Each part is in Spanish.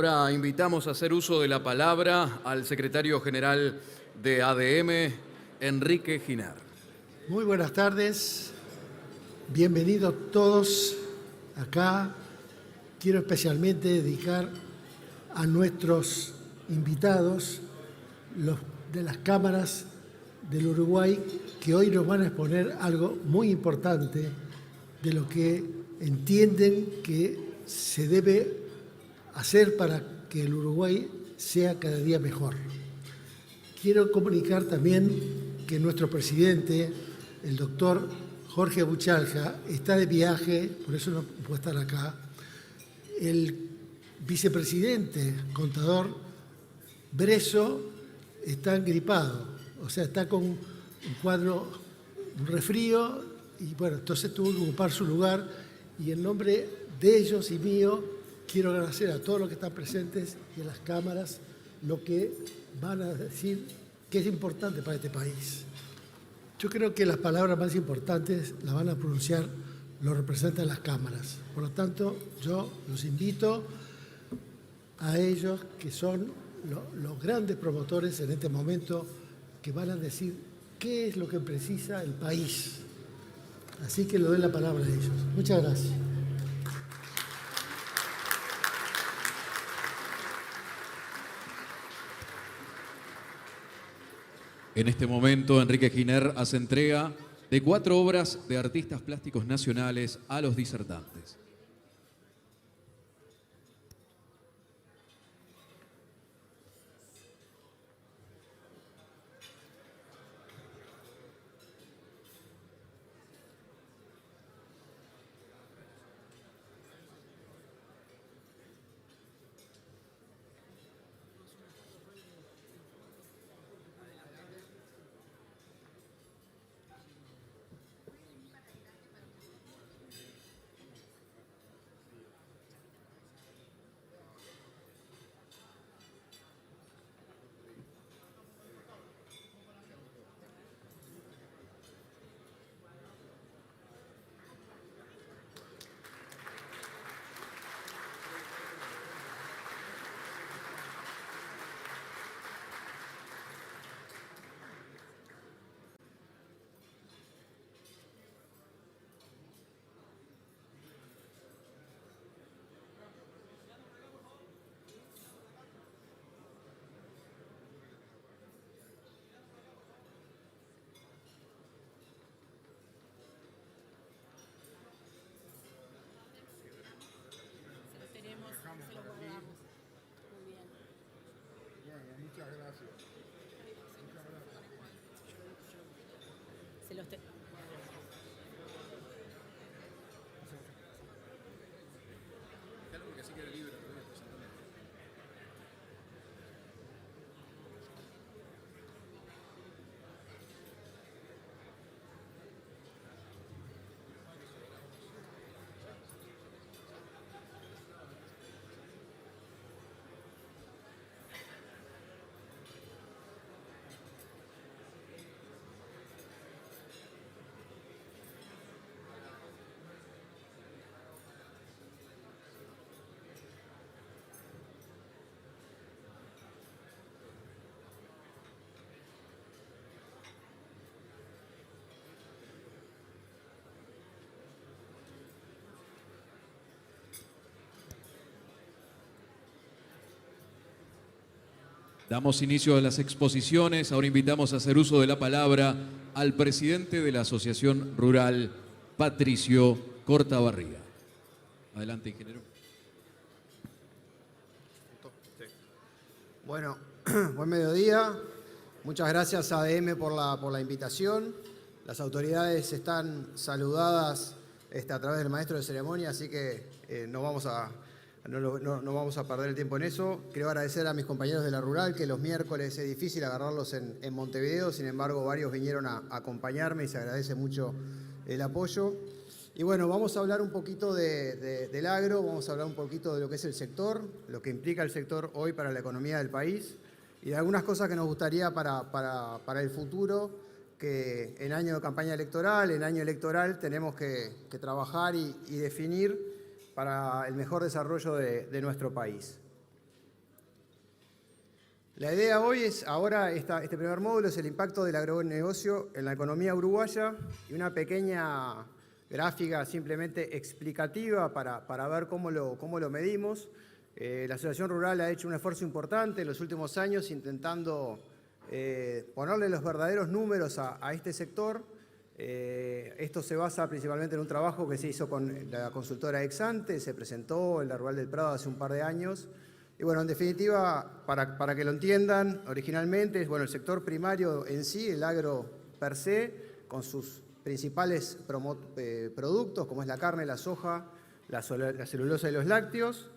Ahora invitamos a hacer uso de la palabra al secretario general de ADM, Enrique Giner. Muy buenas tardes, bienvenidos todos acá. Quiero especialmente dedicar a nuestros invitados, los de las cámaras del Uruguay, que hoy nos van a exponer algo muy importante de lo que entienden que se debe hacer para que el Uruguay sea cada día mejor. Quiero comunicar también que nuestro presidente, el doctor Jorge Buchalja, está de viaje, por eso no puede estar acá. El vicepresidente, contador Bresso, está gripado, o sea, está con un cuadro, un resfrío, y bueno, entonces tuvo que ocupar su lugar, y en nombre de ellos y mío, quiero agradecer a todos los que están presentes y a las cámaras lo que van a decir que es importante para este país. Yo creo que las palabras más importantes las van a pronunciar los representantes de las cámaras. Por lo tanto, yo los invito a ellos, que son los grandes promotores en este momento, que van a decir qué es lo que precisa el país. Así que le doy la palabra a ellos. Muchas gracias. En este momento, Enrique Giner hace entrega de 4 obras de artistas plásticos nacionales a los disertantes. Damos inicio a las exposiciones. Ahora invitamos a hacer uso de la palabra al presidente de la Asociación Rural, Patricio Cortabarría. Adelante, ingeniero. Bueno, buen mediodía. Muchas gracias a ADM por la invitación. Las autoridades están saludadas a través del maestro de ceremonia, así que no vamos a perder el tiempo en eso. Quiero agradecer a mis compañeros de la Rural, que los miércoles es difícil agarrarlos en Montevideo, sin embargo varios vinieron a acompañarme y se agradece mucho el apoyo. Y bueno, vamos a hablar un poquito del agro, vamos a hablar un poquito de lo que es el sector, lo que implica el sector hoy para la economía del país y de algunas cosas que nos gustaría para el futuro, que en año de campaña electoral, en año electoral tenemos que trabajar y definir para el mejor desarrollo de nuestro país. La idea hoy es, ahora este primer módulo es el impacto del agronegocio en la economía uruguaya y una pequeña gráfica simplemente explicativa para ver cómo lo medimos. La Asociación Rural ha hecho un esfuerzo importante en los últimos años intentando ponerle los verdaderos números a este sector. Esto se basa principalmente en un trabajo que se hizo con la consultora Exante, se presentó en la Rural del Prado hace un par de años. Y bueno, en definitiva, para que lo entiendan, originalmente, bueno, el sector primario en sí, el agro per se, con sus principales productos, como es la carne, la soja, la celulosa y los lácteos.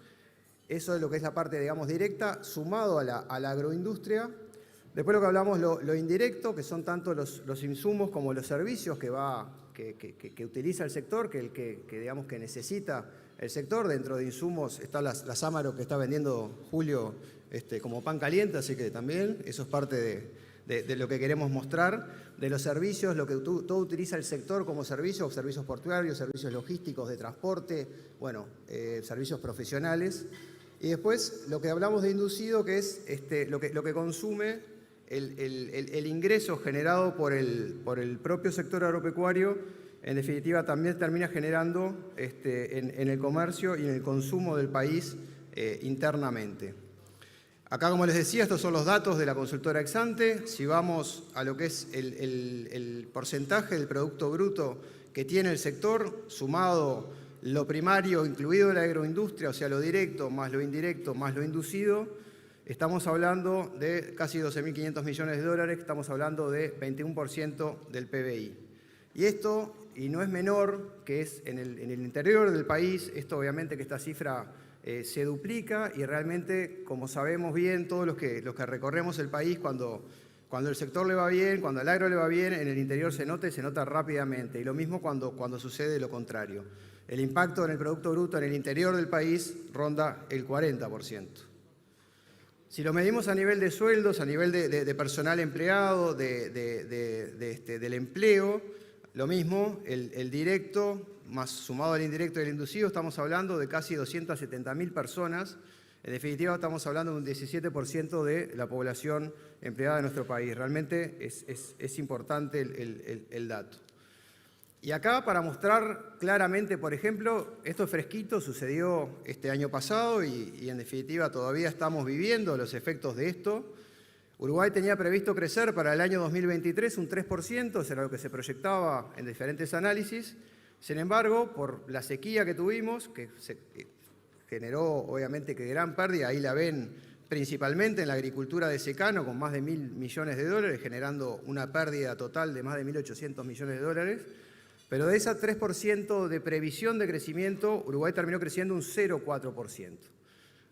Eso es lo que es la parte, digamos, directa, sumado a la agroindustria. Después lo que hablamos, lo indirecto, que son tanto los insumos como los servicios que utiliza el sector, digamos, que necesita el sector. Dentro de insumos está las Amaro que está vendiendo Julio como pan caliente, así que también eso es parte de lo que queremos mostrar. De los servicios, lo que todo utiliza el sector como servicios portuarios, servicios logísticos, de transporte, bueno, servicios profesionales. Y después lo que hablamos de inducido, que es lo que consume el ingreso generado por el propio sector agropecuario. En definitiva, también termina generando en el comercio y en el consumo del país internamente. Acá, como les decía, estos son los datos de la consultora Exante. Si vamos a lo que es el porcentaje del Producto Bruto que tiene el sector, sumado lo primario, incluido la agroindustria, o sea, lo directo más lo indirecto más lo inducido, estamos hablando de casi 12.500 millones de dólares, estamos hablando de 21% del PBI. Y esto, y no es menor, que es en el interior del país, esto obviamente que esta cifra se duplica y realmente, como sabemos bien, todos los que recorremos el país, cuando el sector le va bien, cuando el agro le va bien, en el interior se nota y se nota rápidamente. Y lo mismo cuando sucede lo contrario. El impacto en el Producto Bruto en el interior del país ronda el 40%. Si lo medimos a nivel de sueldos, a nivel de personal empleado, del empleo, lo mismo, el directo más sumado al indirecto y al inducido, estamos hablando de casi 270.000 personas. En definitiva, estamos hablando de un 17% de la población empleada de nuestro país. Realmente es importante el dato. Y acá, para mostrar claramente, por ejemplo, esto es fresquito, sucedió este año pasado y en definitiva todavía estamos viviendo los efectos de esto. Uruguay tenía previsto crecer para el año 2023 un 3%, eso era lo que se proyectaba en diferentes análisis. Sin embargo, por la sequía que tuvimos, que generó obviamente que gran pérdida, ahí la ven principalmente en la agricultura de secano, con más de 1.000 millones de dólares, generando una pérdida total de más de 1.800 millones de dólares. Pero de ese 3% de previsión de crecimiento, Uruguay terminó creciendo un 0,4%.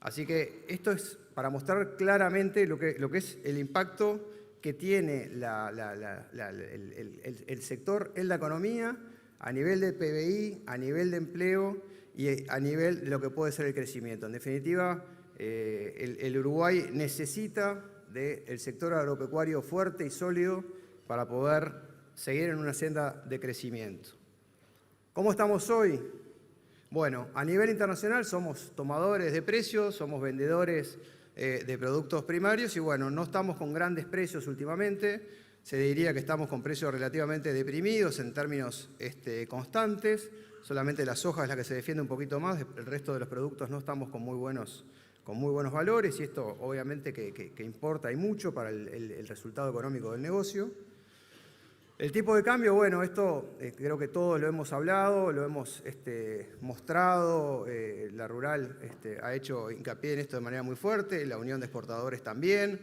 Así que esto es para mostrar claramente lo que es el impacto que tiene el sector en la economía, a nivel de PBI, a nivel de empleo y a nivel de lo que puede ser el crecimiento. En definitiva, el Uruguay necesita del sector agropecuario fuerte y sólido para poder seguir en una senda de crecimiento. ¿Cómo estamos hoy? Bueno, a nivel internacional somos tomadores de precios, somos vendedores de productos primarios y bueno, no estamos con grandes precios últimamente. Se diría que estamos con precios relativamente deprimidos en términos constantes. Solamente la soja es la que se defiende un poquito más, el resto de los productos no estamos con muy buenos valores y esto obviamente que importa y mucho para el resultado económico del negocio. El tipo de cambio, bueno, esto creo que todos lo hemos hablado, lo hemos mostrado, la Rural ha hecho hincapié en esto de manera muy fuerte, la Unión de Exportadores también,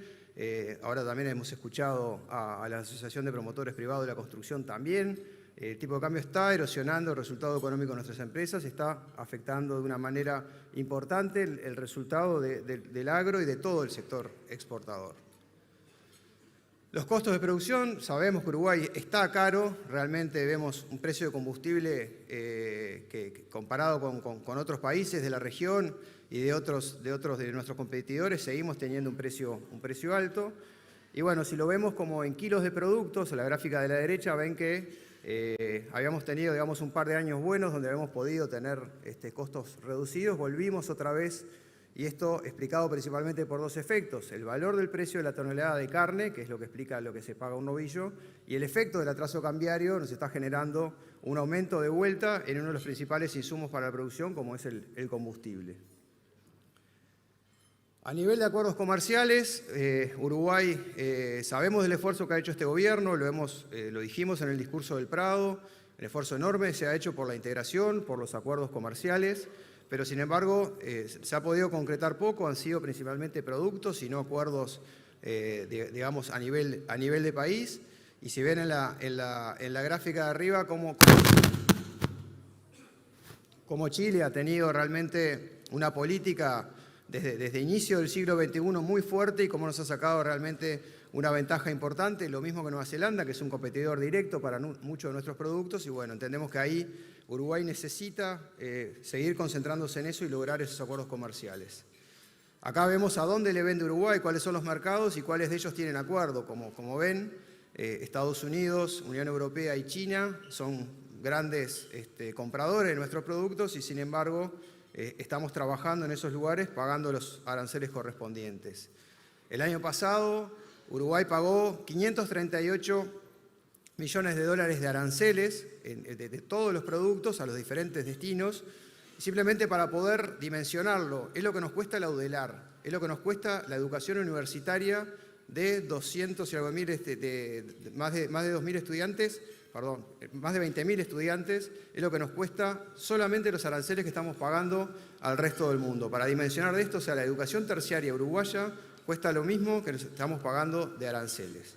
ahora también hemos escuchado a la Asociación de Promotores Privados de la Construcción también. El tipo de cambio está erosionando el resultado económico de nuestras empresas, está afectando de una manera importante el resultado del agro y de todo el sector exportador. Los costos de producción, sabemos que Uruguay está caro, realmente vemos un precio de combustible que comparado con otros países de la región y de otros de nuestros competidores, seguimos teniendo un precio alto. Y bueno, si lo vemos como en kilos de productos, en la gráfica de la derecha ven que habíamos tenido, digamos, un par de años buenos donde habíamos podido tener costos reducidos, volvimos otra vez Y esto explicado principalmente por dos efectos: el valor del precio de la tonelada de carne, que es lo que explica lo que se paga un novillo, y el efecto del atraso cambiario nos está generando un aumento de vuelta en uno de los principales insumos para la producción, como es el combustible. A nivel de acuerdos comerciales, Uruguay, sabemos del esfuerzo que ha hecho este gobierno, lo dijimos en el discurso del Prado, el esfuerzo enorme se ha hecho por la integración, por los acuerdos comerciales, pero sin embargo se ha podido concretar poco, han sido principalmente productos y no acuerdos, digamos, a nivel de país. Y si ven en la gráfica de arriba cómo Chile ha tenido realmente una política desde inicio del siglo XXI muy fuerte y cómo nos ha sacado realmente una ventaja importante, lo mismo que Nueva Zelanda, que es un competidor directo para muchos de nuestros productos, y bueno, entendemos que ahí Uruguay necesita seguir concentrándose en eso y lograr esos acuerdos comerciales. Acá vemos a dónde le vende Uruguay, cuáles son los mercados y cuáles de ellos tienen acuerdo. Como ven, Estados Unidos, Unión Europea y China son grandes compradores de nuestros productos y sin embargo estamos trabajando en esos lugares pagando los aranceles correspondientes. El año pasado Uruguay pagó 538 millones de dólares de aranceles de todos los productos a los diferentes destinos, simplemente para poder dimensionarlo. Es lo que nos cuesta la UDELAR, es lo que nos cuesta la educación universitaria de 200 y algo mil, más de 2.000 estudiantes, perdón, más de 20.000 estudiantes, es lo que nos cuesta solamente los aranceles que estamos pagando al resto del mundo. Para dimensionar de esto, o sea, la educación terciaria uruguaya cuesta lo mismo que nos estamos pagando de aranceles.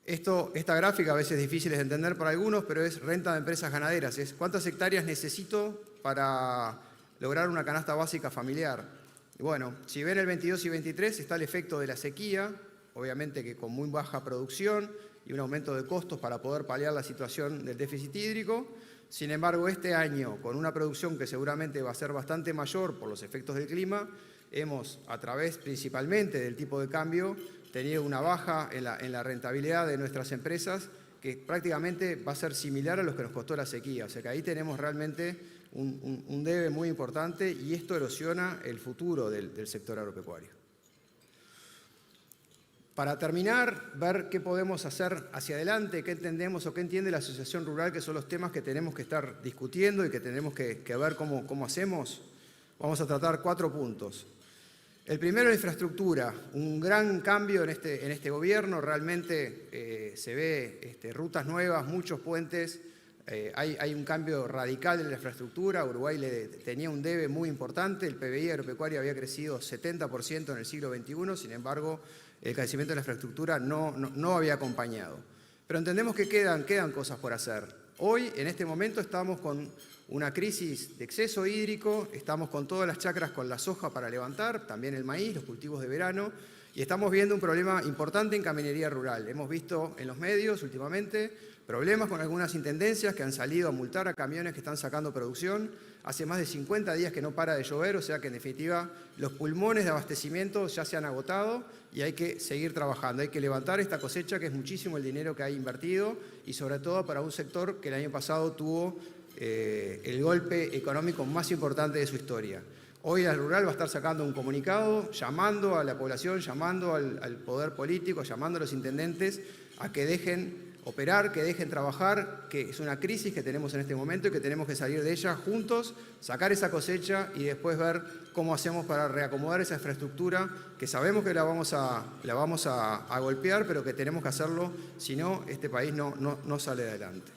Esta gráfica a veces es difícil de entender para algunos, pero es renta de empresas ganaderas. Es cuántas hectáreas necesito para lograr una canasta básica familiar. Y bueno, si ven el 22 y 23 está el efecto de la sequía, obviamente que con muy baja producción y un aumento de costos para poder paliar la situación del déficit hídrico. Sin embargo, este año, con una producción que seguramente va a ser bastante mayor por los efectos del clima, hemos, a través principalmente del tipo de cambio, tenido una baja en la rentabilidad de nuestras empresas que prácticamente va a ser similar a los que nos costó la sequía. O sea que ahí tenemos realmente un debe muy importante y esto erosiona el futuro del sector agropecuario. Para terminar, ver qué podemos hacer hacia adelante, qué entendemos o qué entiende la Asociación Rural, que son los temas que tenemos que estar discutiendo y que tenemos que ver cómo hacemos. Vamos a tratar 4 puntos. El primero, la infraestructura, un gran cambio en este gobierno, realmente se ve rutas nuevas, muchos puentes, hay un cambio radical en la infraestructura. Uruguay tenía un debe muy importante, el PBI agropecuario había crecido 70% en el siglo XXI, sin embargo el crecimiento de la infraestructura no había acompañado. Pero entendemos que quedan cosas por hacer. Hoy, en este momento, estamos con una crisis de exceso hídrico, estamos con todas las chacras con la soja para levantar, también el maíz, los cultivos de verano, y estamos viendo un problema importante en caminería rural. Hemos visto en los medios últimamente problemas con algunas intendencias que han salido a multar a camiones que están sacando producción. Hace más de 50 días que no para de llover, o sea que en definitiva los pulmones de abastecimiento ya se han agotado y hay que seguir trabajando. Hay que levantar esta cosecha, que es muchísimo el dinero que hay invertido y sobre todo para un sector que el año pasado tuvo el golpe económico más importante de su historia. Hoy la Rural va a estar sacando un comunicado llamando a la población, llamando al poder político, llamando a los intendentes a que dejen operar, que dejen trabajar, que es una crisis que tenemos en este momento y que tenemos que salir de ella juntos, sacar esa cosecha y después ver cómo hacemos para reacomodar esa infraestructura, que sabemos que la vamos a golpear, pero que tenemos que hacerlo, si no, este país no sale adelante.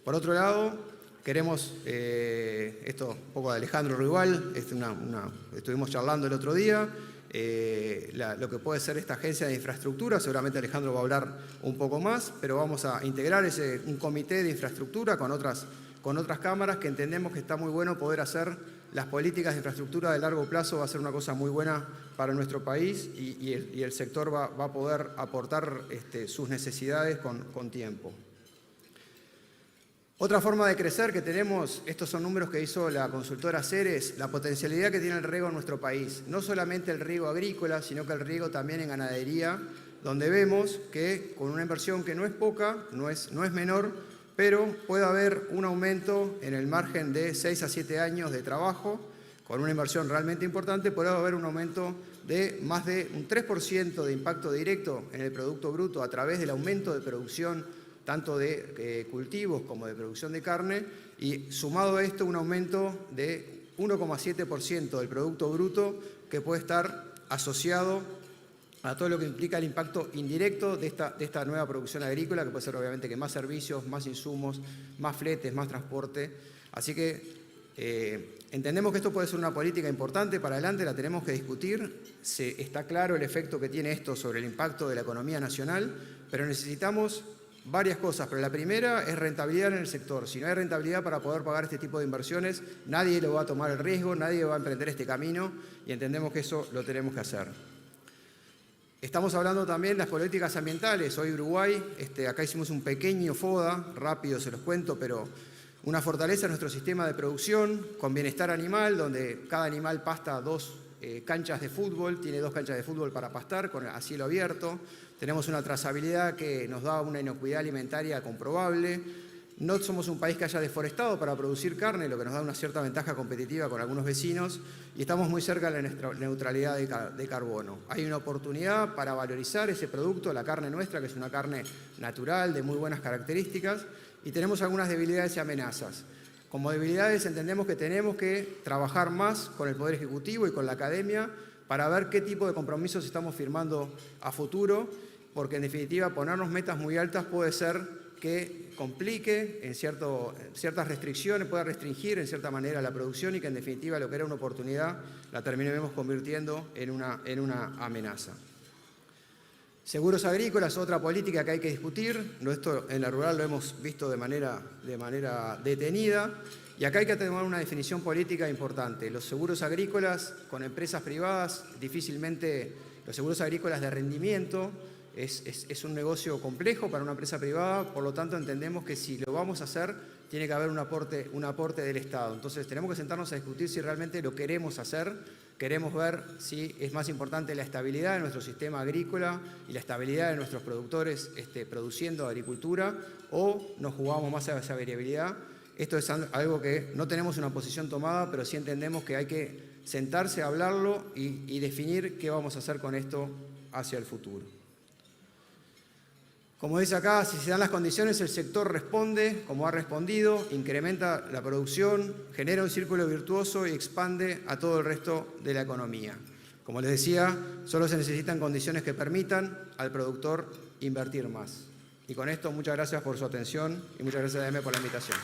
Por otro lado, queremos, esto un poco de Alejandro Rival, estuvimos charlando el otro día, lo que puede ser esta agencia de infraestructura, seguramente Alejandro va a hablar un poco más, pero vamos a integrar un comité de infraestructura con otras cámaras que entendemos que está muy bueno poder hacer las políticas de infraestructura de largo plazo, va a ser una cosa muy buena para nuestro país y el sector va a poder aportar sus necesidades con tiempo. Otra forma de crecer que tenemos, estos son números que hizo la consultora Ceres, la potencialidad que tiene el riego en nuestro país. No solamente el riego agrícola, sino que el riego también en ganadería, donde vemos que con una inversión que no es poca, no es menor, pero puede haber un aumento en el margen de 6 a 7 años de trabajo, con una inversión realmente importante, puede haber un aumento de más de un 3% de impacto directo en el Producto Bruto a través del aumento de producción tanto de cultivos como de producción de carne, y sumado a esto un aumento de 1,7% del Producto Bruto que puede estar asociado a todo lo que implica el impacto indirecto de esta nueva producción agrícola, que puede ser obviamente que más servicios, más insumos, más fletes, más transporte. Así que entendemos que esto puede ser una política importante para adelante, la tenemos que discutir. Está claro el efecto que tiene esto sobre el impacto de la economía nacional, pero necesitamos varias cosas. Pero la primera es rentabilidad en el sector. Si no hay rentabilidad para poder pagar este tipo de inversiones, nadie lo va a tomar el riesgo, nadie va a emprender este camino, y entendemos que eso lo tenemos que hacer. Estamos hablando también de las políticas ambientales. Hoy Uruguay, acá hicimos un pequeño FODA, rápido se los cuento, pero una fortaleza en nuestro sistema de producción con bienestar animal, donde cada animal pasta 2 canchas de fútbol, tiene 2 canchas de fútbol para pastar a cielo abierto. Tenemos una trazabilidad que nos da una inocuidad alimentaria comprobable. No somos un país que haya deforestado para producir carne, lo que nos da una cierta ventaja competitiva con algunos vecinos, y estamos muy cerca de la neutralidad de carbono. Hay una oportunidad para valorizar ese producto, la carne nuestra, que es una carne natural, de muy buenas características, y tenemos algunas debilidades y amenazas. Como debilidades entendemos que tenemos que trabajar más con el Poder Ejecutivo y con la academia para ver qué tipo de compromisos estamos firmando a futuro, porque en definitiva ponernos metas muy altas puede ser que complique en ciertas restricciones, pueda restringir en cierta manera la producción, y que en definitiva lo que era una oportunidad la terminemos convirtiendo en una amenaza. Seguros agrícolas, otra política que hay que discutir. Esto en la rural lo hemos visto de manera detenida, y acá hay que tomar una definición política importante. Los seguros agrícolas con empresas privadas, difícilmente, los seguros agrícolas de rendimiento, es un negocio complejo para una empresa privada, por lo tanto entendemos que si lo vamos a hacer tiene que haber un aporte del Estado. Entonces tenemos que sentarnos a discutir si realmente lo queremos hacer, queremos ver si es más importante la estabilidad de nuestro sistema agrícola y la estabilidad de nuestros productores produciendo agricultura, o nos jugamos más a esa variabilidad. Esto es algo que no tenemos una posición tomada, pero sí entendemos que hay que sentarse a hablarlo y definir qué vamos a hacer con esto hacia el futuro. Como dice acá, si se dan las condiciones, el sector responde, como ha respondido, incrementa la producción, genera un círculo virtuoso y expande a todo el resto de la economía. Como les decía, solo se necesitan condiciones que permitan al productor invertir más. Y con esto, muchas gracias por su atención y muchas gracias a ADM por la invitación.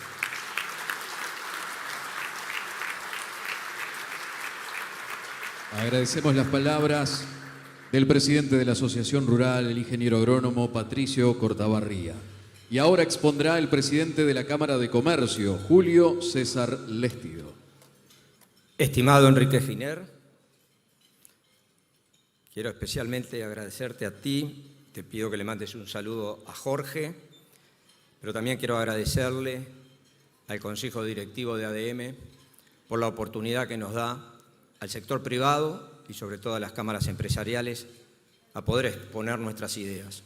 Agradecemos las palabras del presidente de la Asociación Rural, el ingeniero agrónomo Patricio Cortabarría. Y ahora expondrá el presidente de la Cámara de Comercio, Julio César Lestido. Estimado Enrique Giner, quiero especialmente agradecerte a ti. Te pido que le mandes un saludo a Jorge, pero también quiero agradecerle al Consejo Directivo de ADM por la oportunidad que nos da al sector privado y sobre todo a las cámaras empresariales a poder exponer nuestras ideas.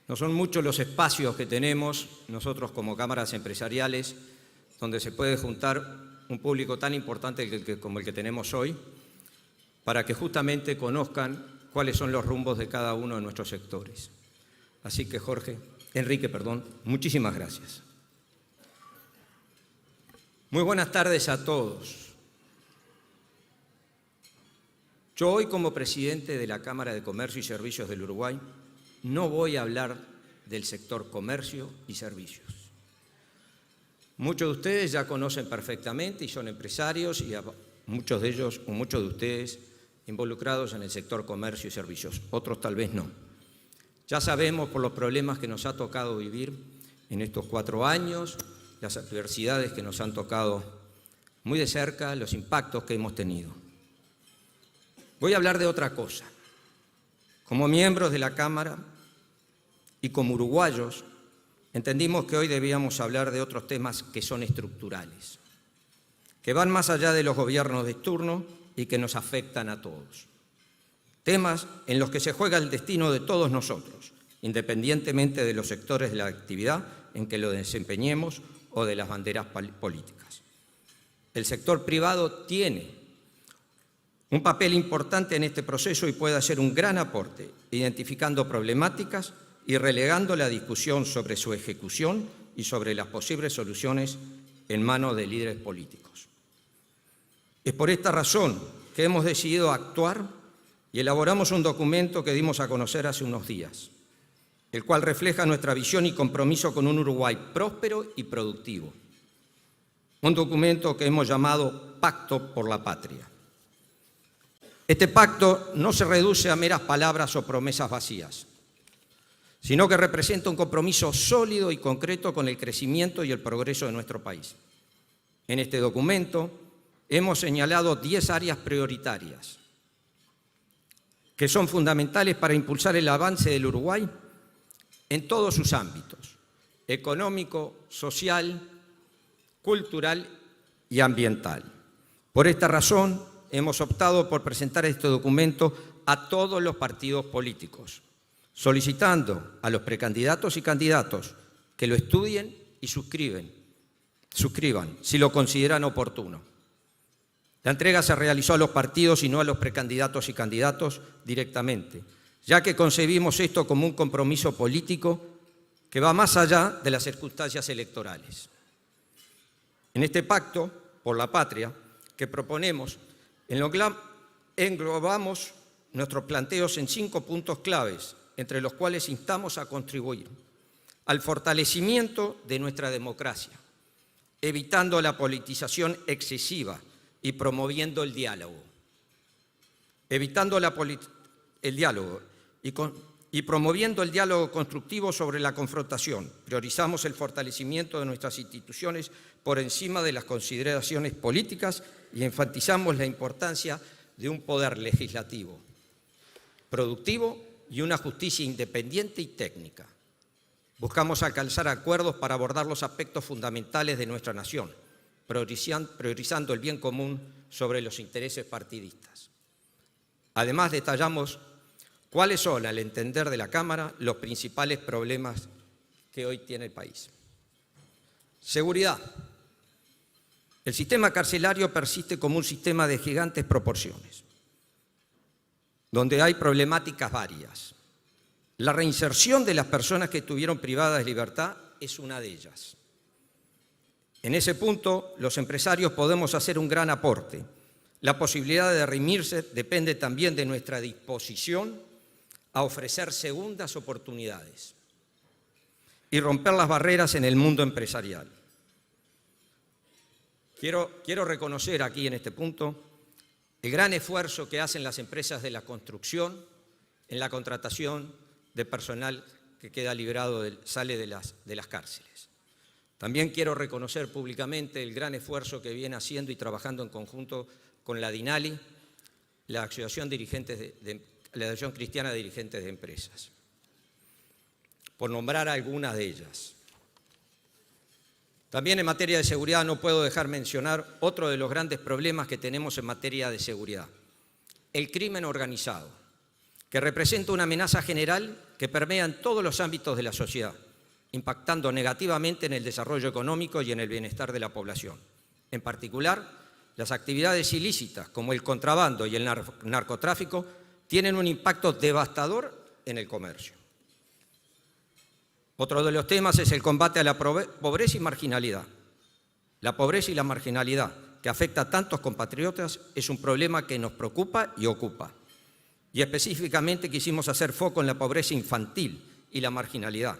No son muchos los espacios que tenemos nosotros como cámaras empresariales donde se puede juntar un público tan importante como el que tenemos hoy, para que justamente conozcan cuáles son los rumbos de cada uno de nuestros sectores. Así que Enrique, muchísimas gracias. Muy buenas tardes a todos. Yo hoy, como presidente de la Cámara de Comercio y Servicios del Uruguay, no voy a hablar del sector comercio y servicios. Muchos de ustedes ya conocen perfectamente y son empresarios, y muchos de ellos o muchos de ustedes involucrados en el sector comercio y servicios, otros tal vez no. Ya sabemos por los problemas que nos ha tocado vivir en estos 4 años, las adversidades que nos han tocado muy de cerca, los impactos que hemos tenido. Voy a hablar de otra cosa. Como miembros de la Cámara y como uruguayos, entendimos que hoy debíamos hablar de otros temas que son estructurales, que van más allá de los gobiernos de turno y que nos afectan a todos. Temas en los que se juega el destino de todos nosotros, independientemente de los sectores de la actividad en que lo desempeñemos o de las banderas políticas. El sector privado tiene un papel importante en este proceso y puede hacer un gran aporte, identificando problemáticas y relegando la discusión sobre su ejecución y sobre las posibles soluciones en manos de líderes políticos. Es por esta razón que hemos decidido actuar y elaboramos un documento que dimos a conocer hace unos días, el cual refleja nuestra visión y compromiso con un Uruguay próspero y productivo. Un documento que hemos llamado Pacto por la Patria. Este pacto no se reduce a meras palabras o promesas vacías, sino que representa un compromiso sólido y concreto con el crecimiento y el progreso de nuestro país. En este documento hemos señalado 10 áreas prioritarias que son fundamentales para impulsar el avance del Uruguay en todos sus ámbitos: económico, social, cultural y ambiental. Por esta razón, hemos optado por presentar este documento a todos los partidos políticos, solicitando a los precandidatos y candidatos que lo estudien y suscriban si lo consideran oportuno. La entrega se realizó a los partidos y no a los precandidatos y candidatos directamente, ya que concebimos esto como un compromiso político que va más allá de las circunstancias electorales. En este pacto por la patria que proponemos, englobamos nuestros planteos en 5 puntos claves, entre los cuales instamos a contribuir al fortalecimiento de nuestra democracia, evitando la politización excesiva y promoviendo el diálogo. Y promoviendo el diálogo constructivo sobre la confrontación. Priorizamos el fortalecimiento de nuestras instituciones por encima de las consideraciones políticas y enfatizamos la importancia de un poder legislativo productivo y una justicia independiente y técnica. Buscamos alcanzar acuerdos para abordar los aspectos fundamentales de nuestra nación, priorizando el bien común sobre los intereses partidistas. Además, detallamos cuáles son, al entender de la Cámara, los principales problemas que hoy tiene el país. Seguridad. El sistema carcelario persiste como un sistema de gigantes proporciones, donde hay problemáticas varias. La reinserción de las personas que estuvieron privadas de libertad es una de ellas. En ese punto, los empresarios podemos hacer un gran aporte. La posibilidad de redimirse depende también de nuestra disposición a ofrecer segundas oportunidades y romper las barreras en el mundo empresarial. Quiero reconocer aquí en este punto el gran esfuerzo que hacen las empresas de la construcción en la contratación de personal que queda liberado, sale de las cárceles. También quiero reconocer públicamente el gran esfuerzo que viene haciendo y trabajando en conjunto con la DINALI, la Asociación Cristiana de Dirigentes de Empresas, por nombrar algunas de ellas. También en materia de seguridad no puedo dejar mencionar otro de los grandes problemas que tenemos en materia de seguridad: el crimen organizado, que representa una amenaza general que permea en todos los ámbitos de la sociedad, impactando negativamente en el desarrollo económico y en el bienestar de la población. En particular, las actividades ilícitas como el contrabando y el narcotráfico tienen un impacto devastador en el comercio. Otro de los temas es el combate a la pobreza y marginalidad. La pobreza y la marginalidad, que afecta a tantos compatriotas, es un problema que nos preocupa y ocupa. Y específicamente quisimos hacer foco en la pobreza infantil y la marginalidad,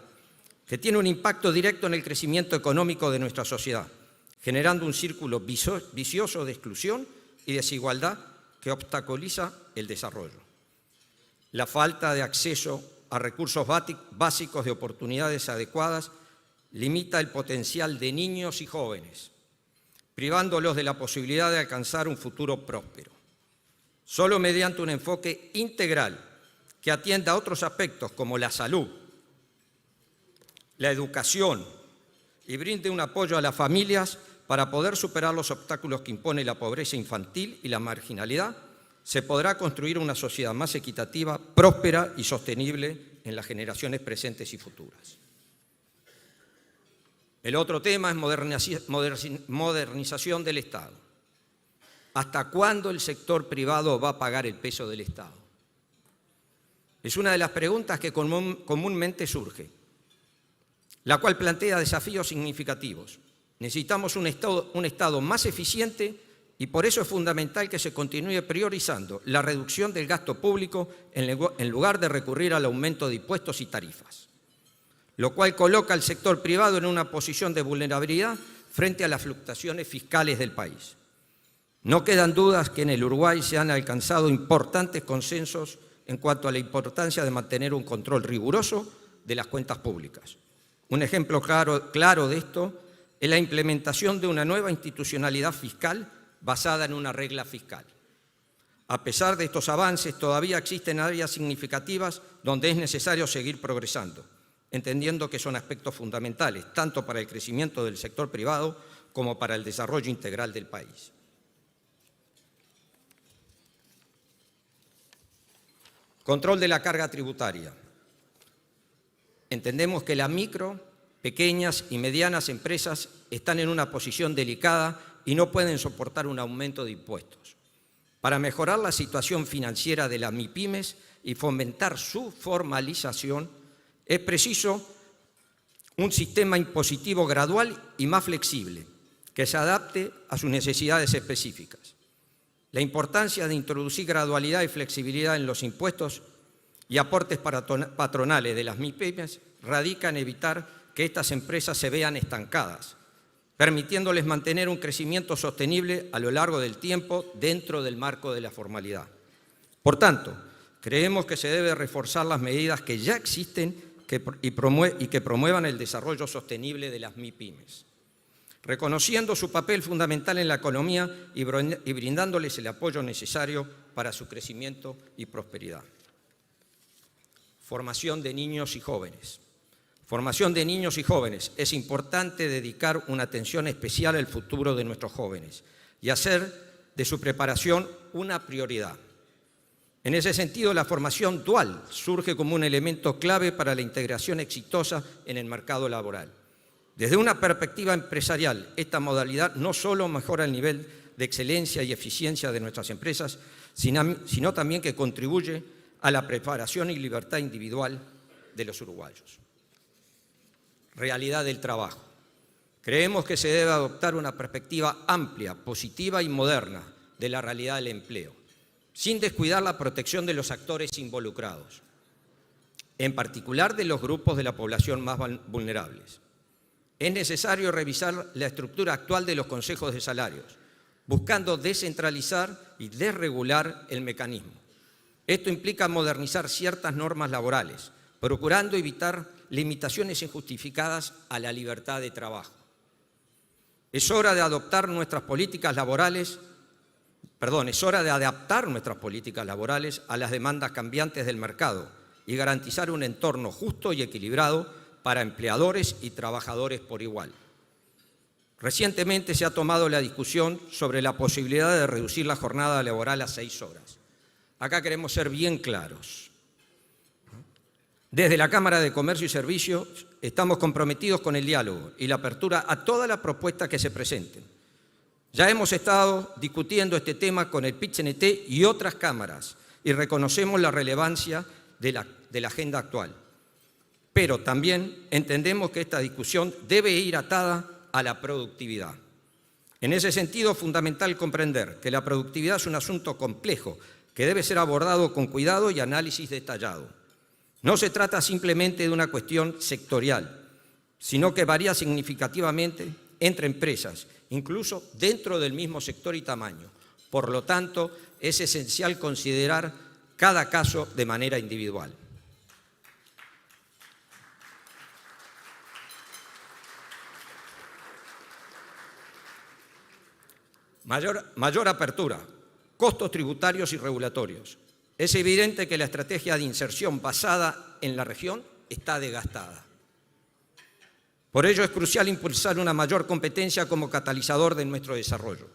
que tiene un impacto directo en el crecimiento económico de nuestra sociedad, generando un círculo vicioso de exclusión y desigualdad que obstaculiza el desarrollo. La falta de acceso a recursos básicos de oportunidades adecuadas limita el potencial de niños y jóvenes, privándolos de la posibilidad de alcanzar un futuro próspero. Solo mediante un enfoque integral que atienda a otros aspectos como la salud, la educación y brinde un apoyo a las familias para poder superar los obstáculos que impone la pobreza infantil y la marginalidad, se podrá construir una sociedad más equitativa, próspera y sostenible en las generaciones presentes y futuras. El otro tema es modernización del Estado. ¿hasta cuándo el sector privado va a pagar el peso del Estado? Es una de las preguntas que comúnmente surge, la cual plantea desafíos significativos. Necesitamos un Estado más eficiente y por eso es fundamental que se continúe priorizando la reducción del gasto público en lugar de recurrir al aumento de impuestos y tarifas, lo cual coloca al sector privado en una posición de vulnerabilidad frente a las fluctuaciones fiscales del país. No quedan dudas que en el Uruguay se han alcanzado importantes consensos en cuanto a la importancia de mantener un control riguroso de las cuentas públicas. Un ejemplo claro de esto es la implementación de una nueva institucionalidad fiscal basada en una regla fiscal. A pesar de estos avances, todavía existen áreas significativas donde es necesario seguir progresando, entendiendo que son aspectos fundamentales, tanto para el crecimiento del sector privado como para el desarrollo integral del país. Control de la carga tributaria. Entendemos que las micro, pequeñas y medianas empresas están en una posición delicada y no pueden soportar un aumento de impuestos. Para mejorar la situación financiera de las MIPYMES y fomentar su formalización, es preciso un sistema impositivo gradual y más flexible, que se adapte a sus necesidades específicas. La importancia de introducir gradualidad y flexibilidad en los impuestos y aportes patronales de las MIPYMES radica en evitar que estas empresas se vean estancadas, permitiéndoles mantener un crecimiento sostenible a lo largo del tiempo dentro del marco de la formalidad. Por tanto, creemos que se debe reforzar las medidas que ya existen y que promuevan el desarrollo sostenible de las MIPYMES, reconociendo su papel fundamental en la economía y brindándoles el apoyo necesario para su crecimiento y prosperidad. Formación de niños y jóvenes. Formación de niños y jóvenes. Es importante dedicar una atención especial al futuro de nuestros jóvenes y hacer de su preparación una prioridad. En ese sentido, la formación dual surge como un elemento clave para la integración exitosa en el mercado laboral. Desde una perspectiva empresarial, esta modalidad no solo mejora el nivel de excelencia y eficiencia de nuestras empresas, sino también que contribuye a la preparación y libertad individual de los uruguayos. Realidad del trabajo. Creemos que se debe adoptar una perspectiva amplia, positiva y moderna de la realidad del empleo, sin descuidar la protección de los actores involucrados, en particular de los grupos de la población más vulnerables. Es necesario revisar la estructura actual de los consejos de salarios, buscando descentralizar y desregular el mecanismo. Esto implica modernizar ciertas normas laborales, procurando evitar limitaciones injustificadas a la libertad de trabajo. Es hora de adaptar nuestras políticas laborales a las demandas cambiantes del mercado y garantizar un entorno justo y equilibrado para empleadores y trabajadores por igual. Recientemente se ha tomado la discusión sobre la posibilidad de reducir la jornada laboral a 6 horas. Acá queremos ser bien claros. Desde la Cámara de Comercio y Servicios estamos comprometidos con el diálogo y la apertura a todas las propuestas que se presenten. Ya hemos estado discutiendo este tema con el PIT-CNT y otras cámaras y reconocemos la relevancia de la agenda actual. Pero también entendemos que esta discusión debe ir atada a la productividad. En ese sentido, es fundamental comprender que la productividad es un asunto complejo que debe ser abordado con cuidado y análisis detallado. No se trata simplemente de una cuestión sectorial, sino que varía significativamente entre empresas, incluso dentro del mismo sector y tamaño. Por lo tanto, es esencial considerar cada caso de manera individual. Mayor apertura, costos tributarios y regulatorios. Es evidente que la estrategia de inserción basada en la región está desgastada. Por ello es crucial impulsar una mayor competencia como catalizador de nuestro desarrollo.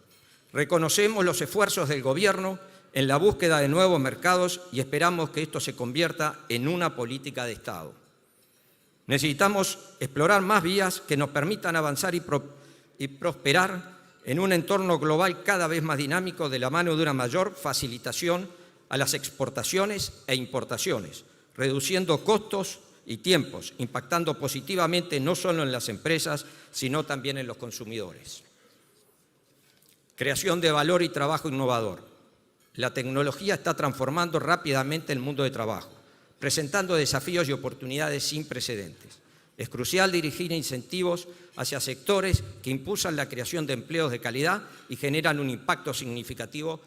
Reconocemos los esfuerzos del Gobierno en la búsqueda de nuevos mercados y esperamos que esto se convierta en una política de Estado. Necesitamos explorar más vías que nos permitan avanzar y prosperar en un entorno global cada vez más dinámico de la mano de una mayor facilitación a las exportaciones e importaciones, reduciendo costos y tiempos, impactando positivamente no solo en las empresas, sino también en los consumidores. Creación de valor y trabajo innovador. La tecnología está transformando rápidamente el mundo de trabajo, presentando desafíos y oportunidades sin precedentes. Es crucial dirigir incentivos hacia sectores que impulsan la creación de empleos de calidad y generan un impacto significativo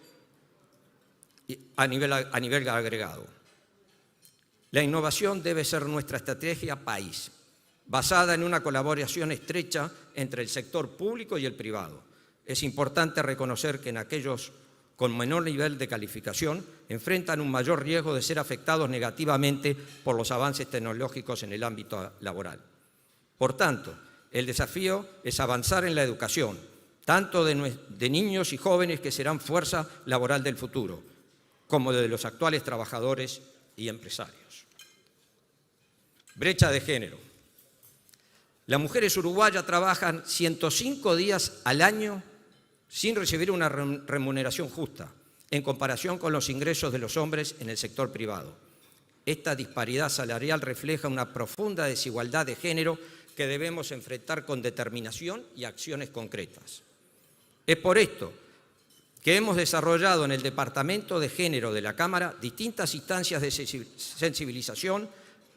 a nivel agregado. La innovación debe ser nuestra estrategia país, basada en una colaboración estrecha entre el sector público y el privado. Es importante reconocer que en aquellos con menor nivel de calificación enfrentan un mayor riesgo de ser afectados negativamente por los avances tecnológicos en el ámbito laboral. Por tanto, el desafío es avanzar en la educación, tanto de niños y jóvenes que serán fuerza laboral del futuro, como de los actuales trabajadores y empresarios. Brecha de género. Las mujeres uruguayas trabajan 105 días al año sin recibir una remuneración justa, en comparación con los ingresos de los hombres en el sector privado. Esta disparidad salarial refleja una profunda desigualdad de género que debemos enfrentar con determinación y acciones concretas. Es por esto que hemos desarrollado en el Departamento de Género de la Cámara distintas instancias de sensibilización,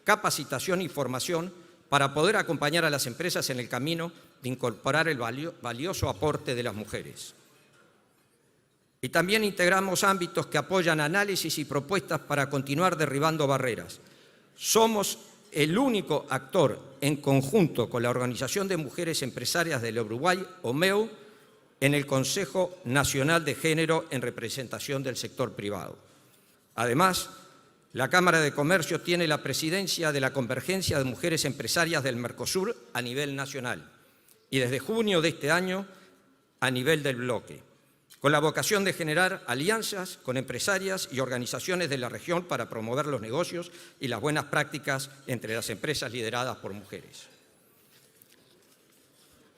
capacitación y formación para poder acompañar a las empresas en el camino de incorporar el valioso aporte de las mujeres. Y también integramos ámbitos que apoyan análisis y propuestas para continuar derribando barreras. Somos el único actor en conjunto con la Organización de Mujeres Empresarias del Uruguay, OMEU, en el Consejo Nacional de Género en representación del sector privado. Además, la Cámara de Comercio tiene la presidencia de la Convergencia de Mujeres Empresarias del Mercosur a nivel nacional y desde junio de este año a nivel del bloque, con la vocación de generar alianzas con empresarias y organizaciones de la región para promover los negocios y las buenas prácticas entre las empresas lideradas por mujeres.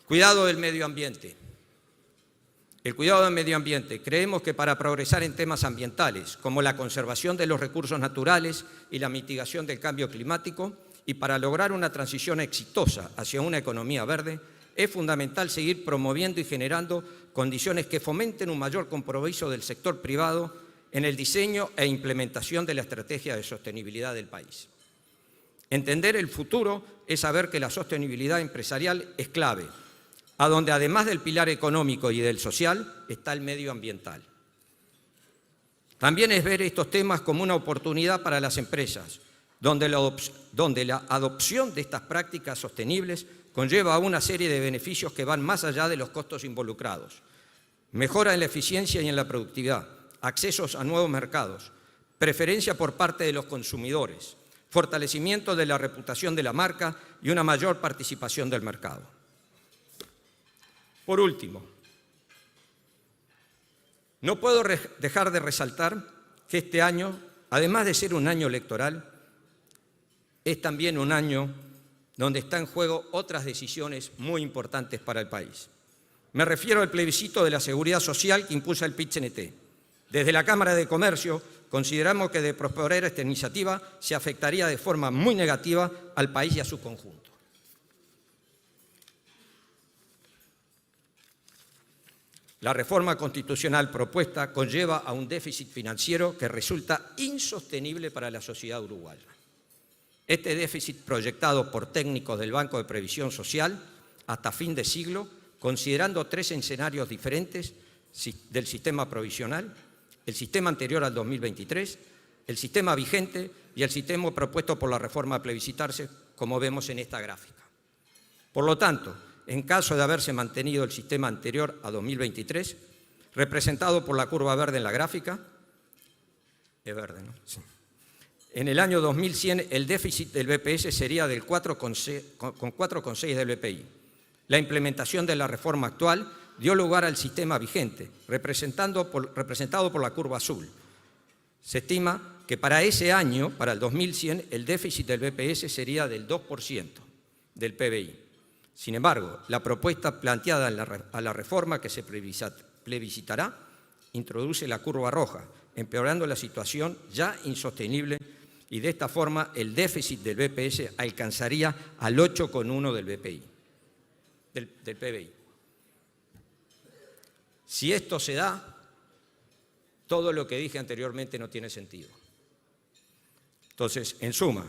Cuidado del medio ambiente. El cuidado del medio ambiente. Creemos que para progresar en temas ambientales, como la conservación de los recursos naturales y la mitigación del cambio climático, y para lograr una transición exitosa hacia una economía verde, es fundamental seguir promoviendo y generando condiciones que fomenten un mayor compromiso del sector privado en el diseño e implementación de la estrategia de sostenibilidad del país. Entender el futuro es saber que la sostenibilidad empresarial es clave, a donde además del pilar económico y del social está el medioambiental. También es ver estos temas como una oportunidad para las empresas, donde la adopción de estas prácticas sostenibles conlleva una serie de beneficios que van más allá de los costos involucrados. Mejora en la eficiencia y en la productividad, accesos a nuevos mercados, preferencia por parte de los consumidores, fortalecimiento de la reputación de la marca y una mayor participación del mercado. Por último, no puedo dejar de resaltar que este año, además de ser un año electoral, es también un año donde están en juego otras decisiones muy importantes para el país. Me refiero al plebiscito de la seguridad social que impulsa el PIT-CNT. Desde la Cámara de Comercio consideramos que de prosperar esta iniciativa se afectaría de forma muy negativa al país y a su conjunto. La reforma constitucional propuesta conlleva a un déficit financiero que resulta insostenible para la sociedad uruguaya. Este déficit proyectado por técnicos del Banco de Previsión Social hasta fin de siglo, considerando 3 escenarios diferentes del sistema provisional, el sistema anterior al 2023, el sistema vigente y el sistema propuesto por la reforma a plebiscitarse, como vemos en esta gráfica. Por lo tanto, en caso de haberse mantenido el sistema anterior a 2023, representado por la curva verde en la gráfica, es verde, ¿no? Sí. En el año 2100 el déficit del BPS sería del 4,6 del BPI. La implementación de la reforma actual dio lugar al sistema vigente, representado por la curva azul. Se estima que para ese año, para el 2100, el déficit del BPS sería del 2% del PBI. Sin embargo, la propuesta planteada a la reforma que se plebiscitará introduce la curva roja, empeorando la situación ya insostenible, y de esta forma el déficit del BPS alcanzaría al 8,1 del PBI. Si esto se da, todo lo que dije anteriormente no tiene sentido. Entonces, en suma,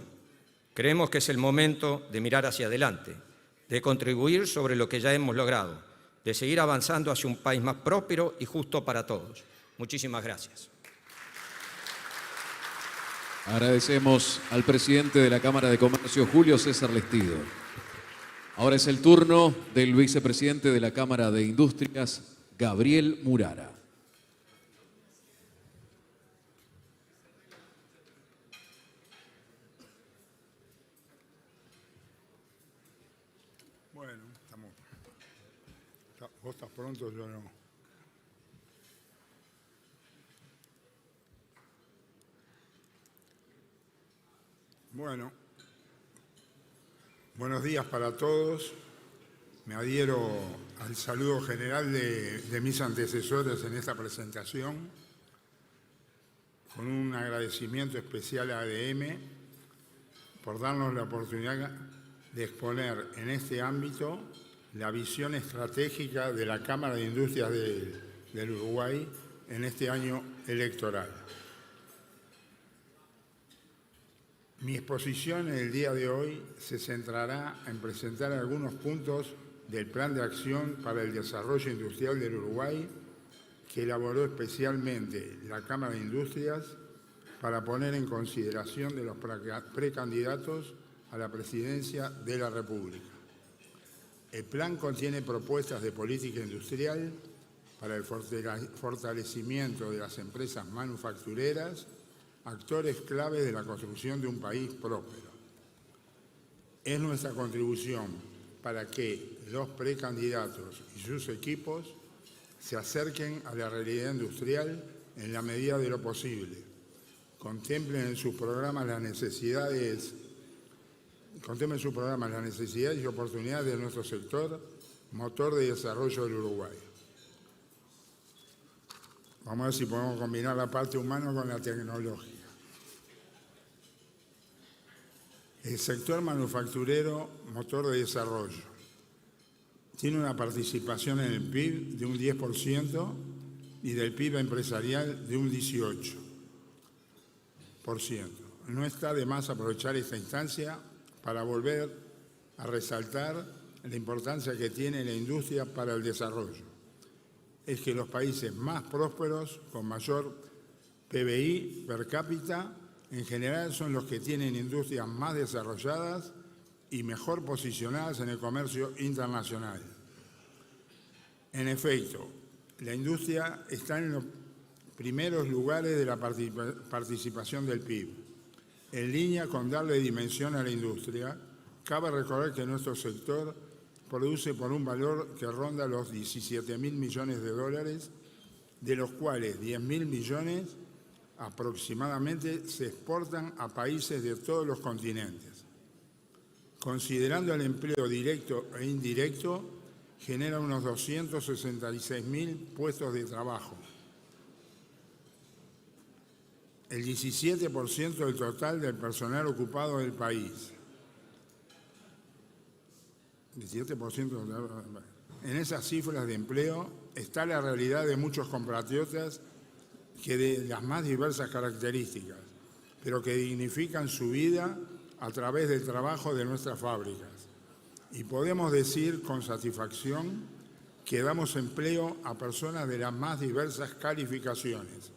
creemos que es el momento de mirar hacia adelante, de contribuir sobre lo que ya hemos logrado, de seguir avanzando hacia un país más próspero y justo para todos. Muchísimas gracias. Agradecemos al presidente de la Cámara de Comercio, Julio César Lestido. Ahora es el turno del vicepresidente de la Cámara de Industrias, Gabriel Murara. Bueno, vos estás pronto, yo no. Bueno, buenos días para todos. Me adhiero al saludo general de mis antecesores en esta presentación, con un agradecimiento especial a ADM por darnos la oportunidad de exponer en este ámbito la visión estratégica de la Cámara de Industrias del Uruguay en este año electoral. Mi exposición en el día de hoy se centrará en presentar algunos puntos del Plan de Acción para el Desarrollo Industrial del Uruguay que elaboró especialmente la Cámara de Industrias para poner en consideración de los precandidatos a la presidencia de la República. El plan contiene propuestas de política industrial para el fortalecimiento de las empresas manufactureras, actores clave de la construcción de un país próspero. Es nuestra contribución para que los precandidatos y sus equipos se acerquen a la realidad industrial en la medida de lo posible, contemplen en sus programas las necesidades y oportunidades de nuestro sector, motor de desarrollo del Uruguay. Vamos a ver si podemos combinar la parte humana con la tecnológica. El sector manufacturero, motor de desarrollo, tiene una participación en el PIB de un 10% y del PIB empresarial de un 18%. No está de más aprovechar esta instancia para volver a resaltar la importancia que tiene la industria para el desarrollo. Es que los países más prósperos, con mayor PBI per cápita, en general son los que tienen industrias más desarrolladas y mejor posicionadas en el comercio internacional. En efecto, la industria está en los primeros lugares de la participación del PIB. En línea con darle dimensión a la industria, cabe recordar que nuestro sector produce por un valor que ronda los 17.000 millones de dólares, de los cuales 10.000 millones aproximadamente se exportan a países de todos los continentes. Considerando el empleo directo e indirecto, genera unos 266.000 puestos de trabajo, el 17% del total del personal ocupado del país. 17%. En esas cifras de empleo está la realidad de muchos compatriotas que de las más diversas características, pero que dignifican su vida a través del trabajo de nuestras fábricas. Y podemos decir con satisfacción que damos empleo a personas de las más diversas calificaciones,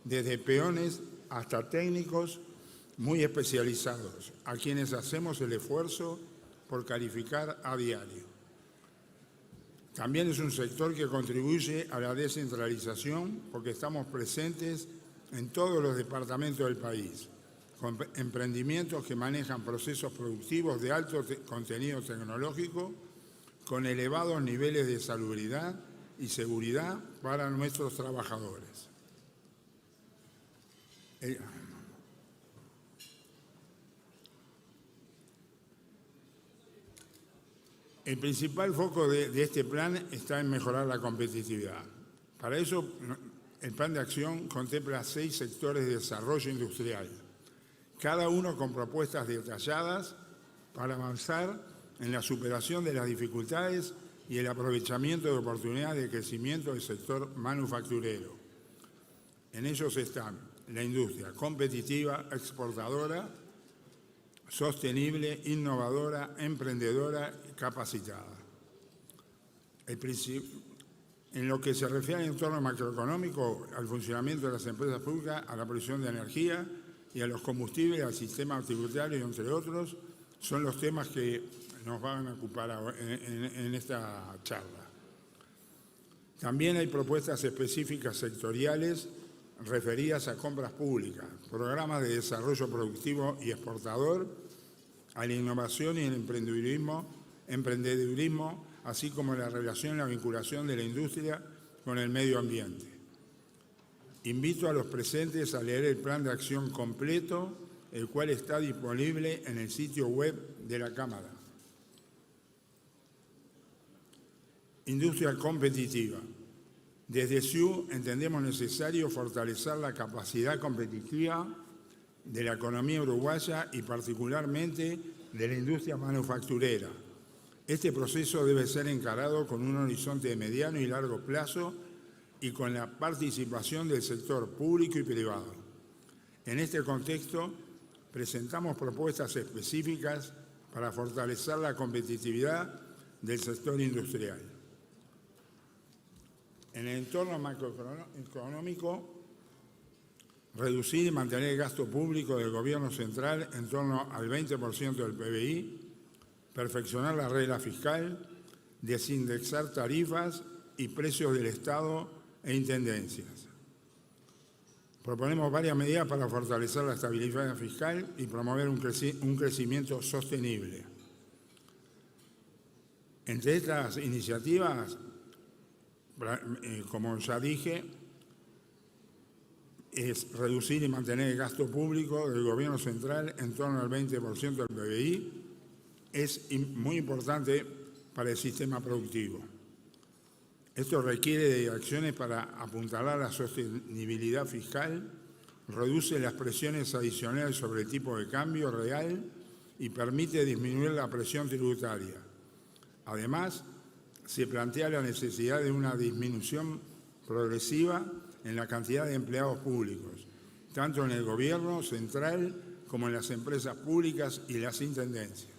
desde peones hasta técnicos muy especializados, a quienes hacemos el esfuerzo por calificar a diario. También es un sector que contribuye a la descentralización porque estamos presentes en todos los departamentos del país, con emprendimientos que manejan procesos productivos de alto contenido tecnológico, con elevados niveles de salubridad y seguridad para nuestros trabajadores. El principal foco de este plan está en mejorar la competitividad. Para eso, el plan de acción contempla 6 sectores de desarrollo industrial, cada uno con propuestas detalladas para avanzar en la superación de las dificultades y el aprovechamiento de oportunidades de crecimiento del sector manufacturero. En ellos están la industria competitiva, exportadora, sostenible, innovadora, emprendedora y capacitada. En lo que se refiere al entorno macroeconómico, al funcionamiento de las empresas públicas, a la producción de energía y a los combustibles, al sistema tributario, entre otros, son los temas que nos van a ocupar en esta charla. También hay propuestas específicas sectoriales referidas a compras públicas, programas de desarrollo productivo y exportador, a la innovación y el emprendedurismo, así como la relación y la vinculación de la industria con el medio ambiente. Invito a los presentes a leer el plan de acción completo, el cual está disponible en el sitio web de la Cámara. Industria competitiva. Desde SIU entendemos necesario fortalecer la capacidad competitiva de la economía uruguaya y particularmente de la industria manufacturera. Este proceso debe ser encarado con un horizonte de mediano y largo plazo y con la participación del sector público y privado. En este contexto, presentamos propuestas específicas para fortalecer la competitividad del sector industrial. En el entorno macroeconómico, reducir y mantener el gasto público del Gobierno central en torno al 20% del PBI, perfeccionar la regla fiscal, desindexar tarifas y precios del Estado e intendencias. Proponemos varias medidas para fortalecer la estabilidad fiscal y promover un crecimiento sostenible. Entre estas iniciativas, como ya dije, es reducir y mantener el gasto público del Gobierno central en torno al 20% del PBI. Es muy importante para el sistema productivo. Esto requiere de acciones para apuntalar la sostenibilidad fiscal, reduce las presiones adicionales sobre el tipo de cambio real y permite disminuir la presión tributaria. Además, se plantea la necesidad de una disminución progresiva en la cantidad de empleados públicos, tanto en el Gobierno central como en las empresas públicas y las intendencias.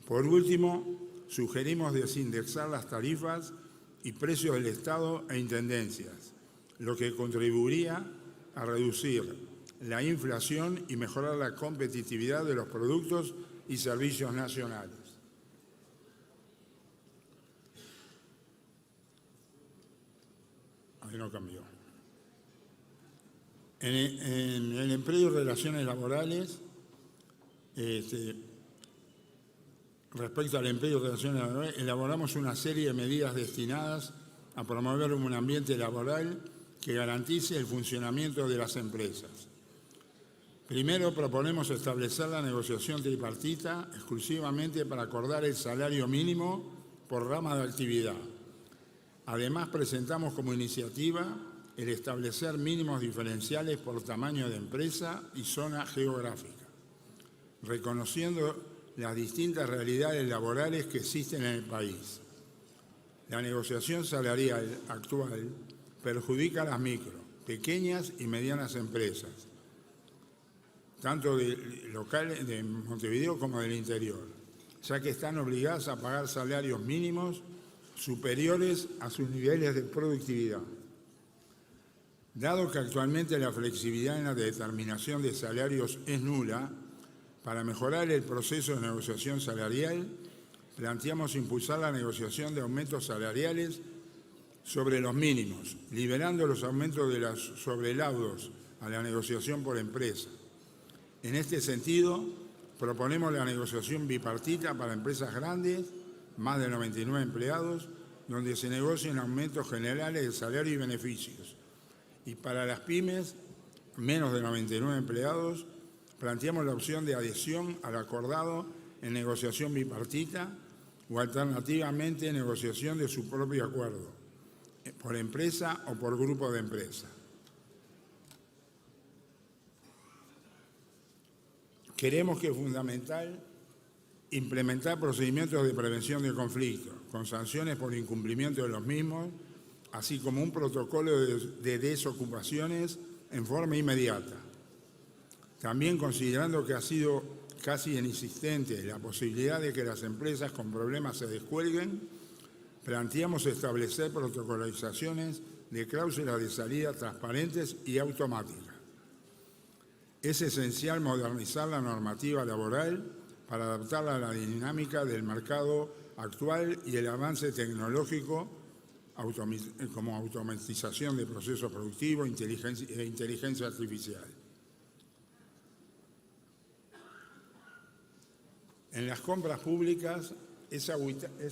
Por último, sugerimos desindexar las tarifas y precios del Estado e intendencias, lo que contribuiría a reducir la inflación y mejorar la competitividad de los productos y servicios nacionales. Ahí no cambió. En el empleo y relaciones laborales, respecto al empleo y relaciones laborales, elaboramos una serie de medidas destinadas a promover un ambiente laboral que garantice el funcionamiento de las empresas. Primero, proponemos establecer la negociación tripartita exclusivamente para acordar el salario mínimo por rama de actividad. Además, presentamos como iniciativa el establecer mínimos diferenciales por tamaño de empresa y zona geográfica, reconociendo las distintas realidades laborales que existen en el país. La negociación salarial actual perjudica a las micro, pequeñas y medianas empresas, tanto de Montevideo como del interior, ya que están obligadas a pagar salarios mínimos superiores a sus niveles de productividad. Dado que actualmente la flexibilidad en la determinación de salarios es nula, para mejorar el proceso de negociación salarial, planteamos impulsar la negociación de aumentos salariales sobre los mínimos, liberando los aumentos de los sobrelaudos a la negociación por empresa. En este sentido, proponemos la negociación bipartita para empresas grandes, más de 99 empleados, donde se negocien aumentos generales de salario y beneficios. Y para las pymes, menos de 99 empleados, planteamos la opción de adhesión al acordado en negociación bipartita, o alternativamente negociación de su propio acuerdo, por empresa o por grupo de empresas. Creemos que es fundamental implementar procedimientos de prevención de conflictos, con sanciones por incumplimiento de los mismos, así como un protocolo de desocupaciones en forma inmediata. También considerando que ha sido casi inexistente la posibilidad de que las empresas con problemas se descuelguen, planteamos establecer protocolizaciones de cláusulas de salida transparentes y automáticas. Es esencial modernizar la normativa laboral para adaptarla a la dinámica del mercado actual y el avance tecnológico, como automatización de procesos productivos e inteligencia artificial. En las compras públicas es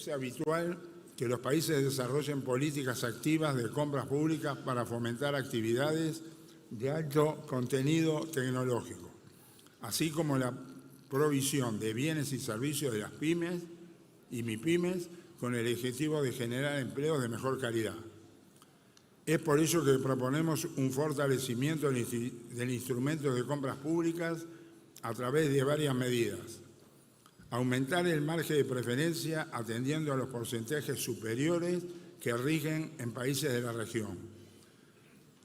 habitual que los países desarrollen políticas activas de compras públicas para fomentar actividades de alto contenido tecnológico, así como la provisión de bienes y servicios de las pymes y MIPYMES con el objetivo de generar empleos de mejor calidad. Es por ello que proponemos un fortalecimiento del instrumento de compras públicas a través de varias medidas. Aumentar el margen de preferencia atendiendo a los porcentajes superiores que rigen en países de la región.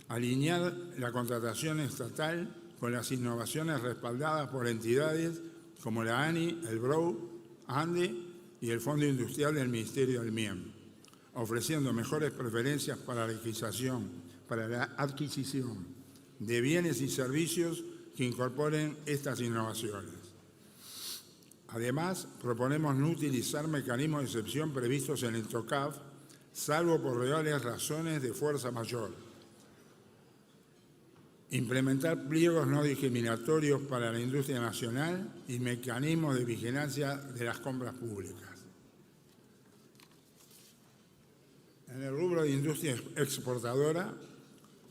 Alinear la contratación estatal con las innovaciones respaldadas por entidades como la ANI, el BROU, ANDE y el Fondo Industrial del Ministerio del MIEM, ofreciendo mejores preferencias para la adquisición de bienes y servicios que incorporen estas innovaciones. Además, proponemos no utilizar mecanismos de excepción previstos en el TOCAF, salvo por reales razones de fuerza mayor. Implementar pliegos no discriminatorios para la industria nacional y mecanismos de vigilancia de las compras públicas. En el rubro de industria exportadora,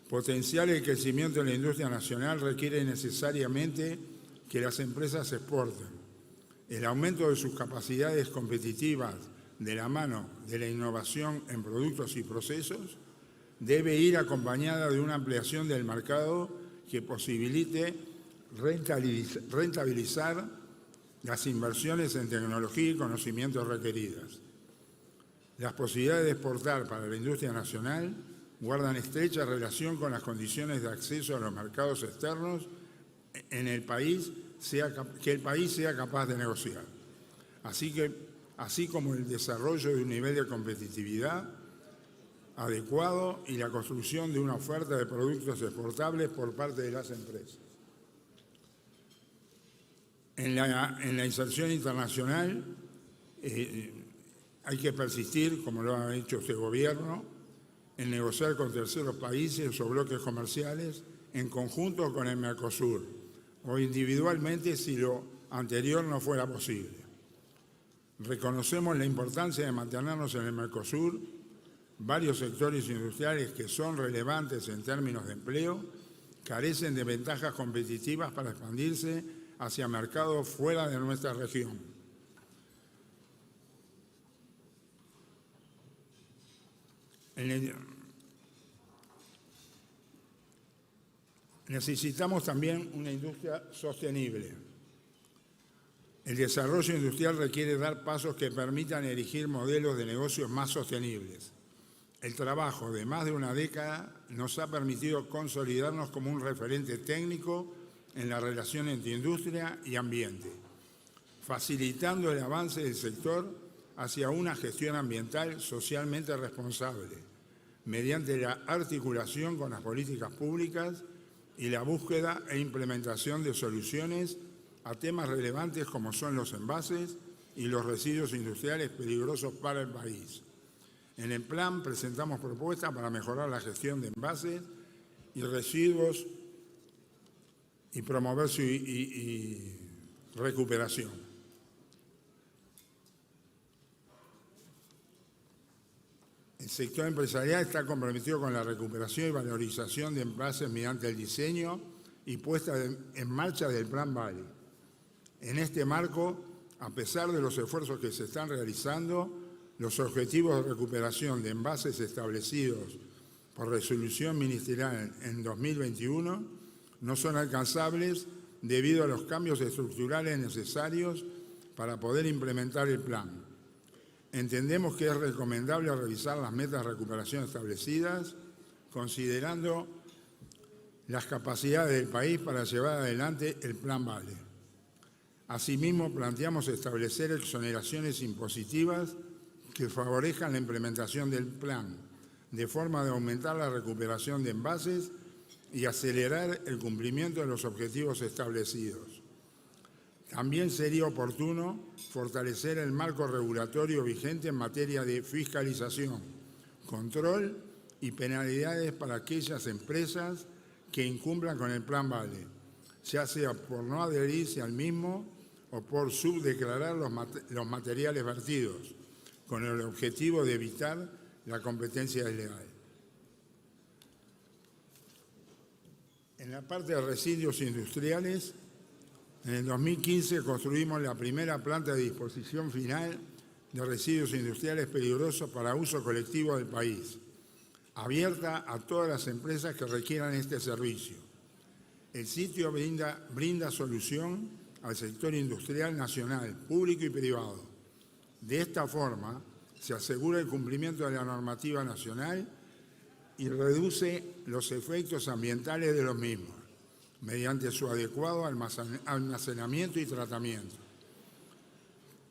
potenciar el crecimiento de la industria nacional requiere necesariamente que las empresas exporten. El aumento de sus capacidades competitivas de la mano de la innovación en productos y procesos debe ir acompañada de una ampliación del mercado que posibilite rentabilizar las inversiones en tecnología y conocimientos requeridas. Las posibilidades de exportar para la industria nacional guardan estrecha relación con las condiciones de acceso a los mercados externos en el país, que el país sea capaz de negociar. Así como el desarrollo de un nivel de competitividad adecuado y la construcción de una oferta de productos exportables por parte de las empresas. En la inserción internacional hay que persistir, como lo ha hecho este gobierno, en negociar con terceros países o bloques comerciales en conjunto con el Mercosur o individualmente si lo anterior no fuera posible. Reconocemos la importancia de mantenernos en el Mercosur. Varios sectores industriales que son relevantes en términos de empleo carecen de ventajas competitivas para expandirse hacia mercados fuera de nuestra región. Necesitamos también una industria sostenible. El desarrollo industrial requiere dar pasos que permitan erigir modelos de negocios más sostenibles. El trabajo de más de una década nos ha permitido consolidarnos como un referente técnico en la relación entre industria y ambiente, facilitando el avance del sector hacia una gestión ambiental socialmente responsable, mediante la articulación con las políticas públicas y la búsqueda e implementación de soluciones a temas relevantes como son los envases y los residuos industriales peligrosos para el país. En el plan presentamos propuestas para mejorar la gestión de envases y residuos y promover su recuperación. El sector empresarial está comprometido con la recuperación y valorización de envases mediante el diseño y puesta en marcha del Plan Valley. En este marco, A pesar de los esfuerzos que se están realizando, los objetivos de recuperación de envases establecidos por resolución ministerial en 2021 no son alcanzables debido a los cambios estructurales necesarios para poder implementar el plan. Entendemos que es recomendable revisar las metas de recuperación establecidas, considerando las capacidades del país para llevar adelante el Plan Vale. Asimismo, planteamos establecer exoneraciones impositivas que favorezcan la implementación del plan, de forma de aumentar la recuperación de envases y acelerar el cumplimiento de los objetivos establecidos. También sería oportuno fortalecer el marco regulatorio vigente en materia de fiscalización, control y penalidades para aquellas empresas que incumplan con el Plan Vale, ya sea por no adherirse al mismo o por subdeclarar los materiales vertidos, con el objetivo de evitar la competencia desleal. En la parte de residuos industriales, en el 2015 construimos la primera planta de disposición final de residuos industriales peligrosos para uso colectivo del país, abierta a todas las empresas que requieran este servicio. El sitio brinda solución al sector industrial nacional, público y privado. De esta forma, se asegura el cumplimiento de la normativa nacional y reduce los efectos ambientales de los mismos, mediante su adecuado almacenamiento y tratamiento.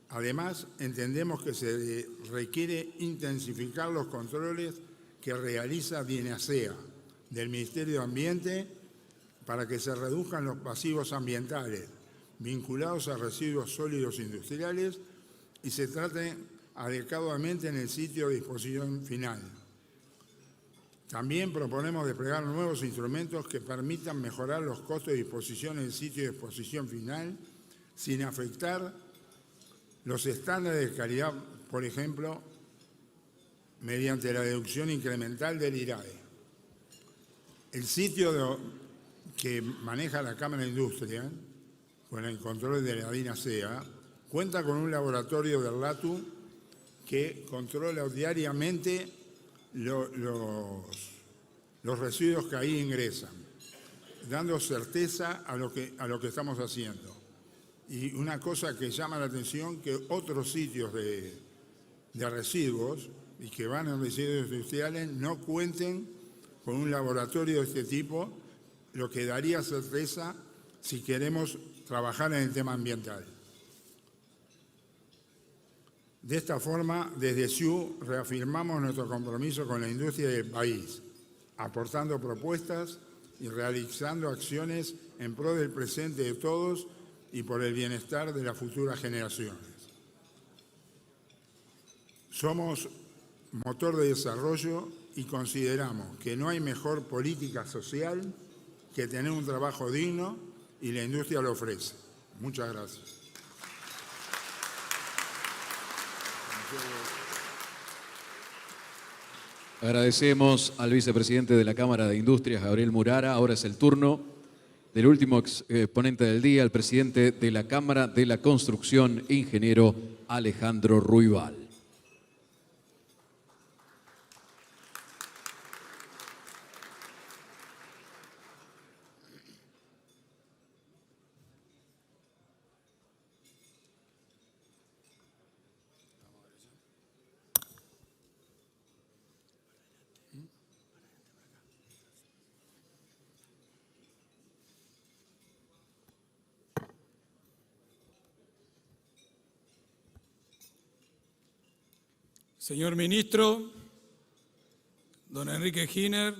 Además, entendemos que se requiere intensificar los controles que realiza DINASEA del Ministerio de Ambiente para que se reduzcan los pasivos ambientales vinculados a residuos sólidos industriales y se traten adecuadamente en el sitio de disposición final. También proponemos desplegar nuevos instrumentos que permitan mejorar los costos de disposición en el sitio de disposición final sin afectar los estándares de calidad, por ejemplo, mediante la deducción incremental del IRAE. El sitio que maneja la Cámara de Industria, con el control de la DINASEA, cuenta con un laboratorio del LATU que controla diariamente los residuos que ahí ingresan, dando certeza a lo que estamos haciendo. Y una cosa que llama la atención, que otros sitios de residuos y que van en residuos industriales no cuenten con un laboratorio de este tipo, lo que daría certeza si queremos trabajar en el tema ambiental. De esta forma, desde SIU reafirmamos nuestro compromiso con la industria del país, aportando propuestas y realizando acciones en pro del presente de todos y por el bienestar de las futuras generaciones. Somos motor de desarrollo y consideramos que no hay mejor política social que tener un trabajo digno y la industria lo ofrece. Muchas gracias. Agradecemos al vicepresidente de la Cámara de Industrias, Gabriel Murara. Ahora es el turno del último exponente del día, el presidente de la Cámara de la Construcción, ingeniero Alejandro Ruibal. Señor Ministro, don Enrique Giner,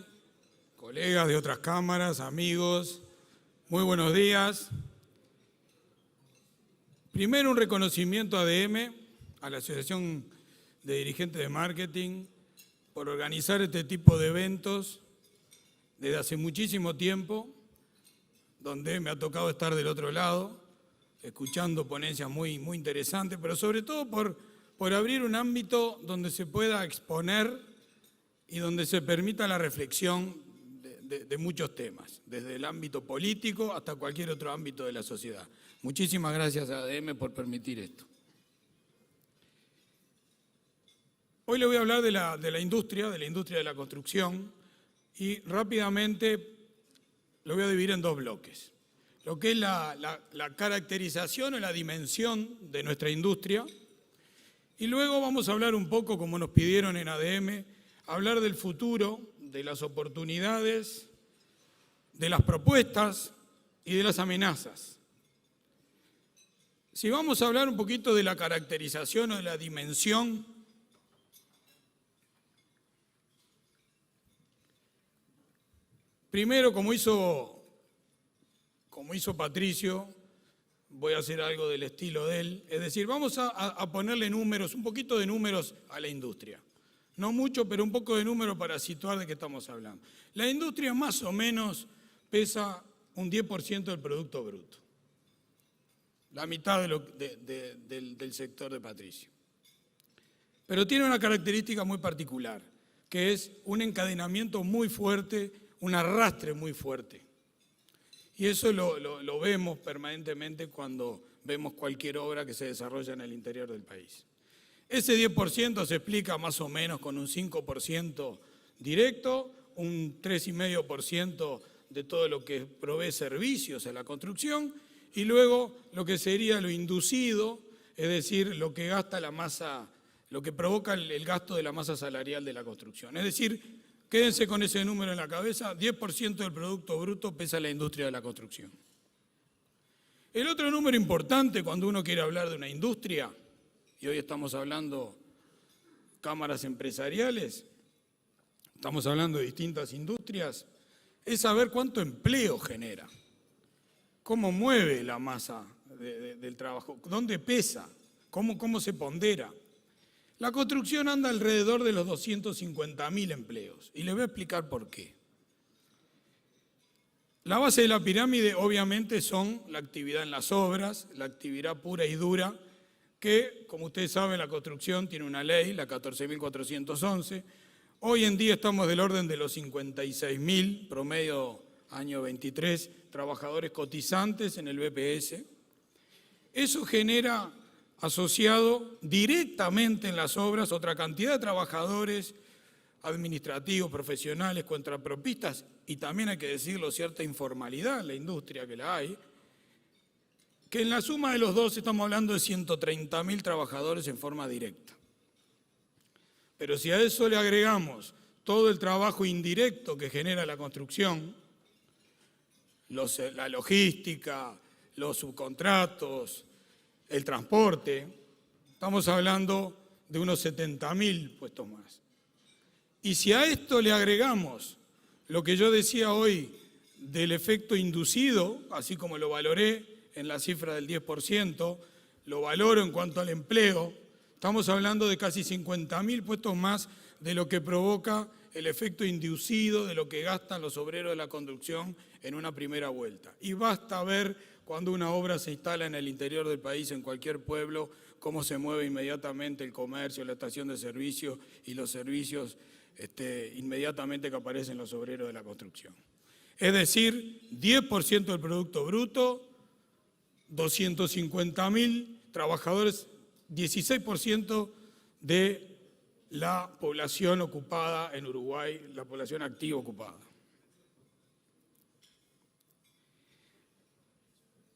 colegas de otras cámaras, amigos, muy buenos días. Primero, un reconocimiento a ADM, a la Asociación de Dirigentes de Marketing, por organizar este tipo de eventos desde hace muchísimo tiempo, donde me ha tocado estar del otro lado, escuchando ponencias muy interesantes, pero sobre todo por abrir un ámbito donde se pueda exponer y donde se permita la reflexión de muchos temas, desde el ámbito político hasta cualquier otro ámbito de la sociedad. Muchísimas gracias a ADM por permitir esto. Hoy le voy a hablar de la industria de la construcción, y rápidamente lo voy a dividir en dos bloques. Lo que es la caracterización o la dimensión de nuestra industria, y luego vamos a hablar un poco, como nos pidieron en ADM, hablar del futuro, de las oportunidades, de las propuestas y de las amenazas. Si vamos a hablar un poquito de la caracterización o de la dimensión, primero, como hizo Patricio, voy a hacer algo del estilo de él, es decir, vamos a ponerle números, un poquito de números a la industria. No mucho, pero un poco de número para situar de qué estamos hablando. La industria más o menos pesa un 10% del Producto Bruto, la mitad del sector de Patricio. Pero tiene una característica muy particular, que es un encadenamiento muy fuerte, un arrastre muy fuerte. Y eso lo vemos permanentemente cuando vemos cualquier obra que se desarrolla en el interior del país. Ese 10% se explica más o menos con un 5% directo, un 3,5% de todo lo que provee servicios a la construcción, y luego lo que sería lo inducido, es decir, lo que gasta la masa, lo que provoca el gasto de la masa salarial de la construcción. Es decir, quédense con ese número en la cabeza, 10% del Producto Bruto pesa la industria de la construcción. El otro número importante cuando uno quiere hablar de una industria, y hoy estamos hablando cámaras empresariales, estamos hablando de distintas industrias, es saber cuánto empleo genera, cómo mueve la masa del trabajo, dónde pesa, cómo se pondera. La construcción anda alrededor de los 250.000 empleos, y les voy a explicar por qué. La base de la pirámide obviamente son la actividad en las obras, la actividad pura y dura, que, como ustedes saben, la construcción tiene una ley, la 14.411. Hoy en día estamos del orden de los 56.000, promedio año 23, trabajadores cotizantes en el BPS. Eso genera asociado directamente en las obras otra cantidad de trabajadores administrativos, profesionales, contrapropistas, y también hay que decirlo, cierta informalidad en la industria que la hay, que en la suma de los dos estamos hablando de 130.000 trabajadores en forma directa. Pero si a eso le agregamos todo el trabajo indirecto que genera la construcción, la logística, los subcontratos, el transporte, estamos hablando de unos 70.000 puestos más. Y si a esto le agregamos lo que yo decía hoy del efecto inducido, así como lo valoré en la cifra del 10%, lo valoro en cuanto al empleo, estamos hablando de casi 50.000 puestos más de lo que provoca el efecto inducido de lo que gastan los obreros de la construcción en una primera vuelta. Y basta ver cuando una obra se instala en el interior del país, en cualquier pueblo, cómo se mueve inmediatamente el comercio, la estación de servicio y los servicios inmediatamente que aparecen los obreros de la construcción. Es decir, 10% del Producto Bruto, 250.000 trabajadores, 16% de la población ocupada en Uruguay, la población activa ocupada.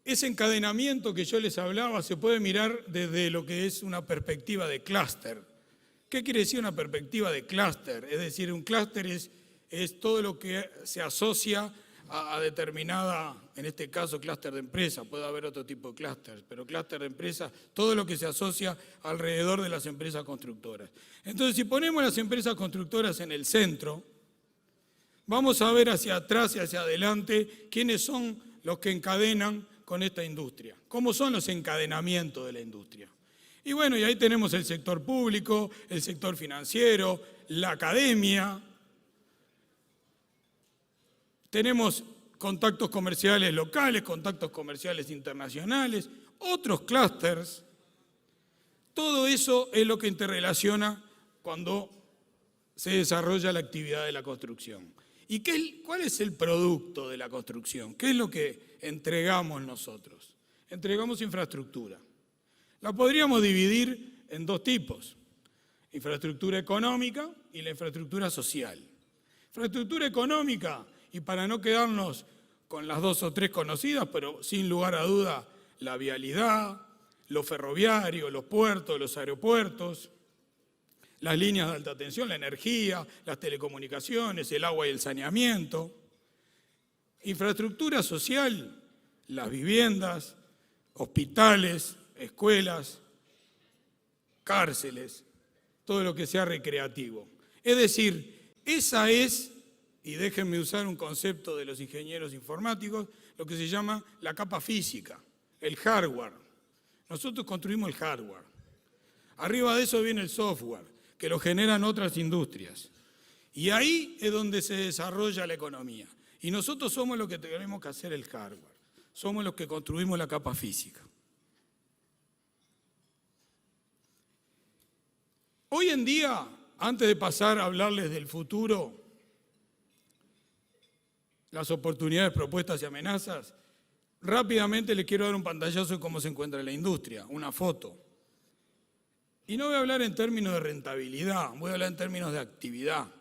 Ese encadenamiento que yo les hablaba se puede mirar desde lo que es una perspectiva de clúster. ¿Qué quiere decir una perspectiva de clúster? Es decir, un clúster es todo lo que se asocia a determinada, en este caso, clúster de empresa. Puede haber otro tipo de clúster, pero clúster de empresa, todo lo que se asocia alrededor de las empresas constructoras. Entonces, si ponemos las empresas constructoras en el centro, vamos a ver hacia atrás y hacia adelante quiénes son los que encadenan con esta industria. ¿Cómo son los encadenamientos de la industria? Y bueno, y ahí tenemos el sector público, el sector financiero, la academia. Tenemos contactos comerciales locales, contactos comerciales internacionales, otros clústeres. Todo eso es lo que interrelaciona cuando se desarrolla la actividad de la construcción. ¿Y cuál es el producto de la construcción? ¿Qué es lo que entregamos nosotros? Entregamos infraestructura. La podríamos dividir en dos tipos: infraestructura económica y la infraestructura social. Infraestructura económica, y para no quedarnos con las dos o tres conocidas, pero sin lugar a duda, la vialidad, lo ferroviario, los puertos, los aeropuertos, las líneas de alta tensión, la energía, las telecomunicaciones, el agua y el saneamiento. Infraestructura social, las viviendas, hospitales, escuelas, cárceles, todo lo que sea recreativo. Es decir, esa es, y déjenme usar un concepto de los ingenieros informáticos, lo que se llama la capa física, el hardware. Nosotros construimos el hardware. Arriba de eso viene el software, que lo generan otras industrias. Y ahí es donde se desarrolla la economía. Y nosotros somos los que tenemos que hacer el hardware. Somos los que construimos la capa física. Hoy en día, antes de pasar a hablarles del futuro, las oportunidades, propuestas y amenazas, rápidamente les quiero dar un pantallazo de cómo se encuentra la industria, una foto. Y no voy a hablar en términos de rentabilidad, voy a hablar en términos de actividad,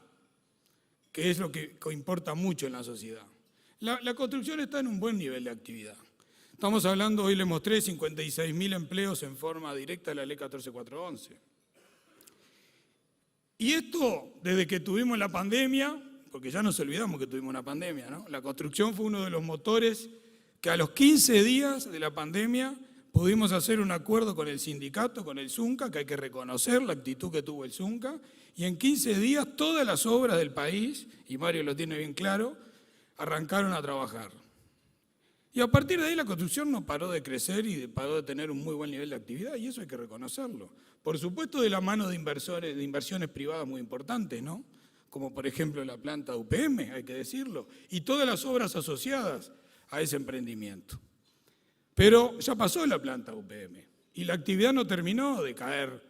que es lo que importa mucho en la sociedad. La construcción está en un buen nivel de actividad. Estamos hablando, hoy les mostré, 56.000 empleos en forma directa de la Ley 14411. Y esto, desde que tuvimos la pandemia, porque ya nos olvidamos que tuvimos una pandemia, ¿no? La construcción fue uno de los motores que a los 15 días de la pandemia pudimos hacer un acuerdo con el sindicato, con el Zunca, que hay que reconocer la actitud que tuvo el Zunca, y en 15 días todas las obras del país, y Mario lo tiene bien claro, arrancaron a trabajar. Y a partir de ahí la construcción no paró de crecer y paró de tener un muy buen nivel de actividad, y eso hay que reconocerlo. Por supuesto, de la mano de inversiones privadas muy importantes, ¿no? Como por ejemplo la planta UPM, hay que decirlo, y todas las obras asociadas a ese emprendimiento. Pero ya pasó la planta UPM y la actividad no terminó de caer.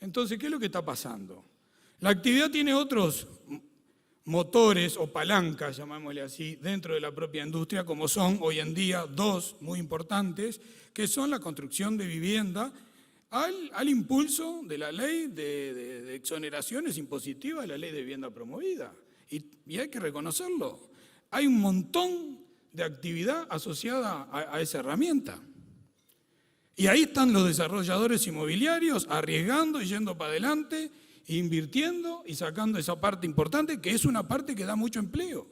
Entonces, ¿qué es lo que está pasando? La actividad tiene otros motores o palancas, llamámosle así, dentro de la propia industria, como son hoy en día dos muy importantes, que son la construcción de vivienda al impulso de la ley de exoneraciones impositivas, de la ley de vivienda promovida. Y hay que reconocerlo. Hay un montón de actividad asociada a esa herramienta. Y ahí están los desarrolladores inmobiliarios arriesgando y yendo para adelante, invirtiendo y sacando esa parte importante, que es una parte que da mucho empleo.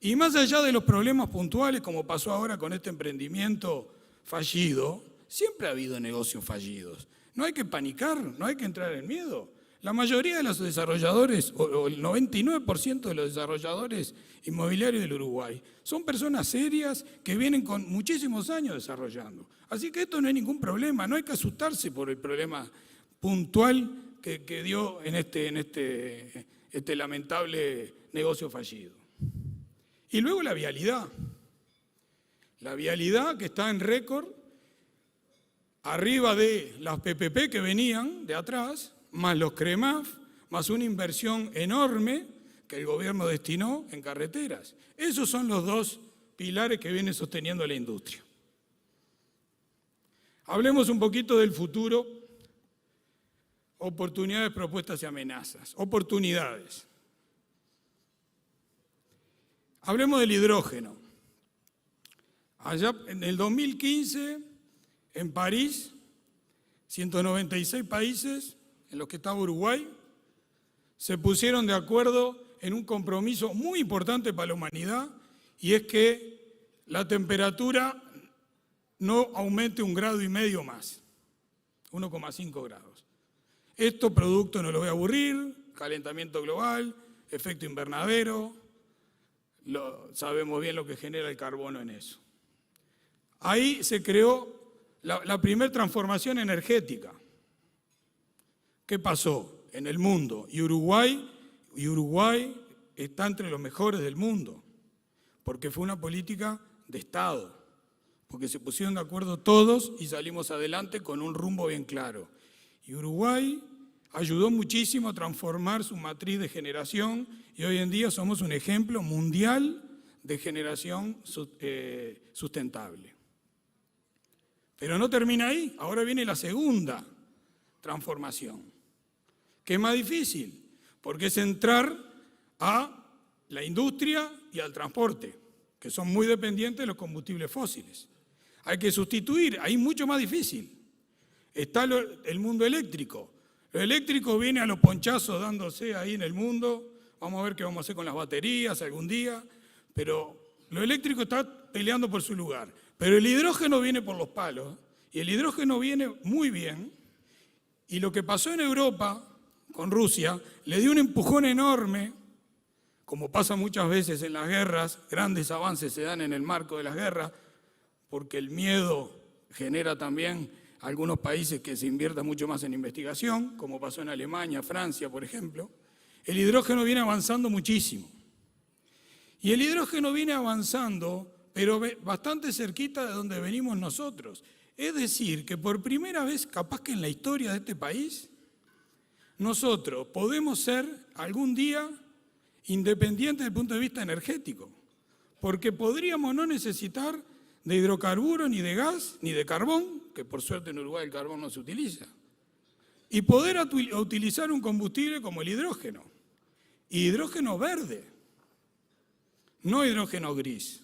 Y más allá de los problemas puntuales, como pasó ahora con este emprendimiento fallido, siempre ha habido negocios fallidos. No hay que panicar, no hay que entrar en miedo. La mayoría de los desarrolladores, o el 99% de los desarrolladores inmobiliarios del Uruguay, son personas serias que vienen con muchísimos años desarrollando. Así que esto no hay ningún problema, no hay que asustarse por el problema puntual que dio en este lamentable negocio fallido. Y luego la vialidad. La vialidad que está en récord, arriba de las PPP que venían de atrás, más los CREMAF, más una inversión enorme que el gobierno destinó en carreteras. Esos son los dos pilares que viene sosteniendo la industria. Hablemos un poquito del futuro. Oportunidades, propuestas y amenazas. Oportunidades. Hablemos del hidrógeno. Allá en el 2015, en París, 196 países, en los que estaba Uruguay, se pusieron de acuerdo en un compromiso muy importante para la humanidad, y es que la temperatura no aumente 1,5 grados más, 1,5 grados. Esto producto, no lo voy a aburrir, calentamiento global, efecto invernadero, sabemos bien lo que genera el carbono en eso. Ahí se creó la primera transformación energética. ¿Qué pasó en el mundo? Y Uruguay está entre los mejores del mundo, porque fue una política de Estado, porque se pusieron de acuerdo todos y salimos adelante con un rumbo bien claro. Y Uruguay ayudó muchísimo a transformar su matriz de generación y hoy en día somos un ejemplo mundial de generación sustentable. Pero no termina ahí, ahora viene la segunda transformación, que es más difícil, porque es entrar a la industria y al transporte, que son muy dependientes de los combustibles fósiles. Hay que sustituir, ahí es mucho más difícil. Está el mundo eléctrico. Lo eléctrico viene a los ponchazos dándose ahí en el mundo. Vamos a ver qué vamos a hacer con las baterías algún día. Pero lo eléctrico está peleando por su lugar. Pero el hidrógeno viene por los palos. Y el hidrógeno viene muy bien. Y lo que pasó en Europa con Rusia le dio un empujón enorme. Como pasa muchas veces en las guerras, grandes avances se dan en el marco de las guerras, porque el miedo genera también algunos países que se inviertan mucho más en investigación, como pasó en Alemania, Francia, por ejemplo. El hidrógeno viene avanzando muchísimo. Y el hidrógeno viene avanzando, pero bastante cerquita de donde venimos nosotros. Es decir, que por primera vez, capaz que en la historia de este país, nosotros podemos ser algún día independientes desde el punto de vista energético, porque podríamos no necesitar de hidrocarburos, ni de gas, ni de carbón, que por suerte en Uruguay el carbón no se utiliza, y poder utilizar un combustible como el hidrógeno, y hidrógeno verde, no hidrógeno gris,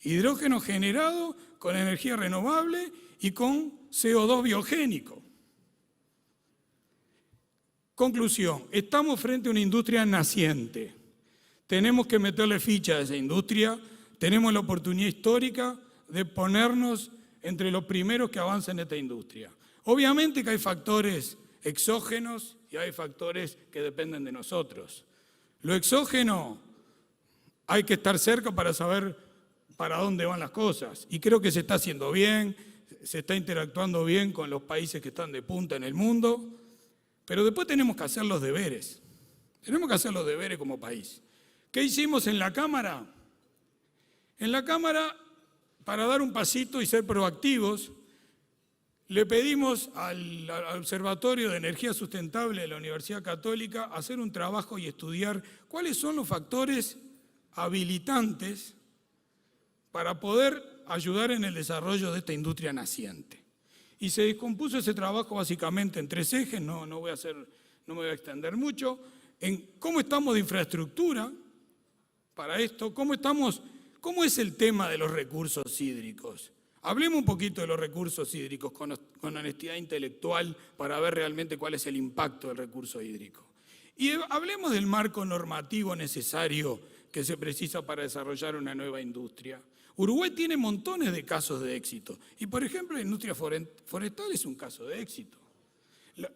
hidrógeno generado con energía renovable y con CO2 biogénico. Conclusión, estamos frente a una industria naciente. Tenemos que meterle ficha a esa industria, tenemos la oportunidad histórica de ponernos entre los primeros que avanzan en esta industria. Obviamente que hay factores exógenos y hay factores que dependen de nosotros. Lo exógeno hay que estar cerca para saber para dónde van las cosas. Y creo que se está haciendo bien, se está interactuando bien con los países que están de punta en el mundo, pero después tenemos que hacer los deberes. Tenemos que hacer los deberes como país. ¿Qué hicimos en la Cámara? En la Cámara, para dar un pasito y ser proactivos, le pedimos al Observatorio de Energía Sustentable de la Universidad Católica hacer un trabajo y estudiar cuáles son los factores habilitantes para poder ayudar en el desarrollo de esta industria naciente. Y se descompuso ese trabajo básicamente en 3 ejes, no me voy a extender mucho, en cómo estamos de infraestructura para esto, cómo es el tema de los recursos hídricos. Hablemos un poquito de los recursos hídricos con honestidad intelectual para ver realmente cuál es el impacto del recurso hídrico. Y hablemos del marco normativo necesario que se precisa para desarrollar una nueva industria. Uruguay tiene montones de casos de éxito. Y por ejemplo, la industria forestal es un caso de éxito.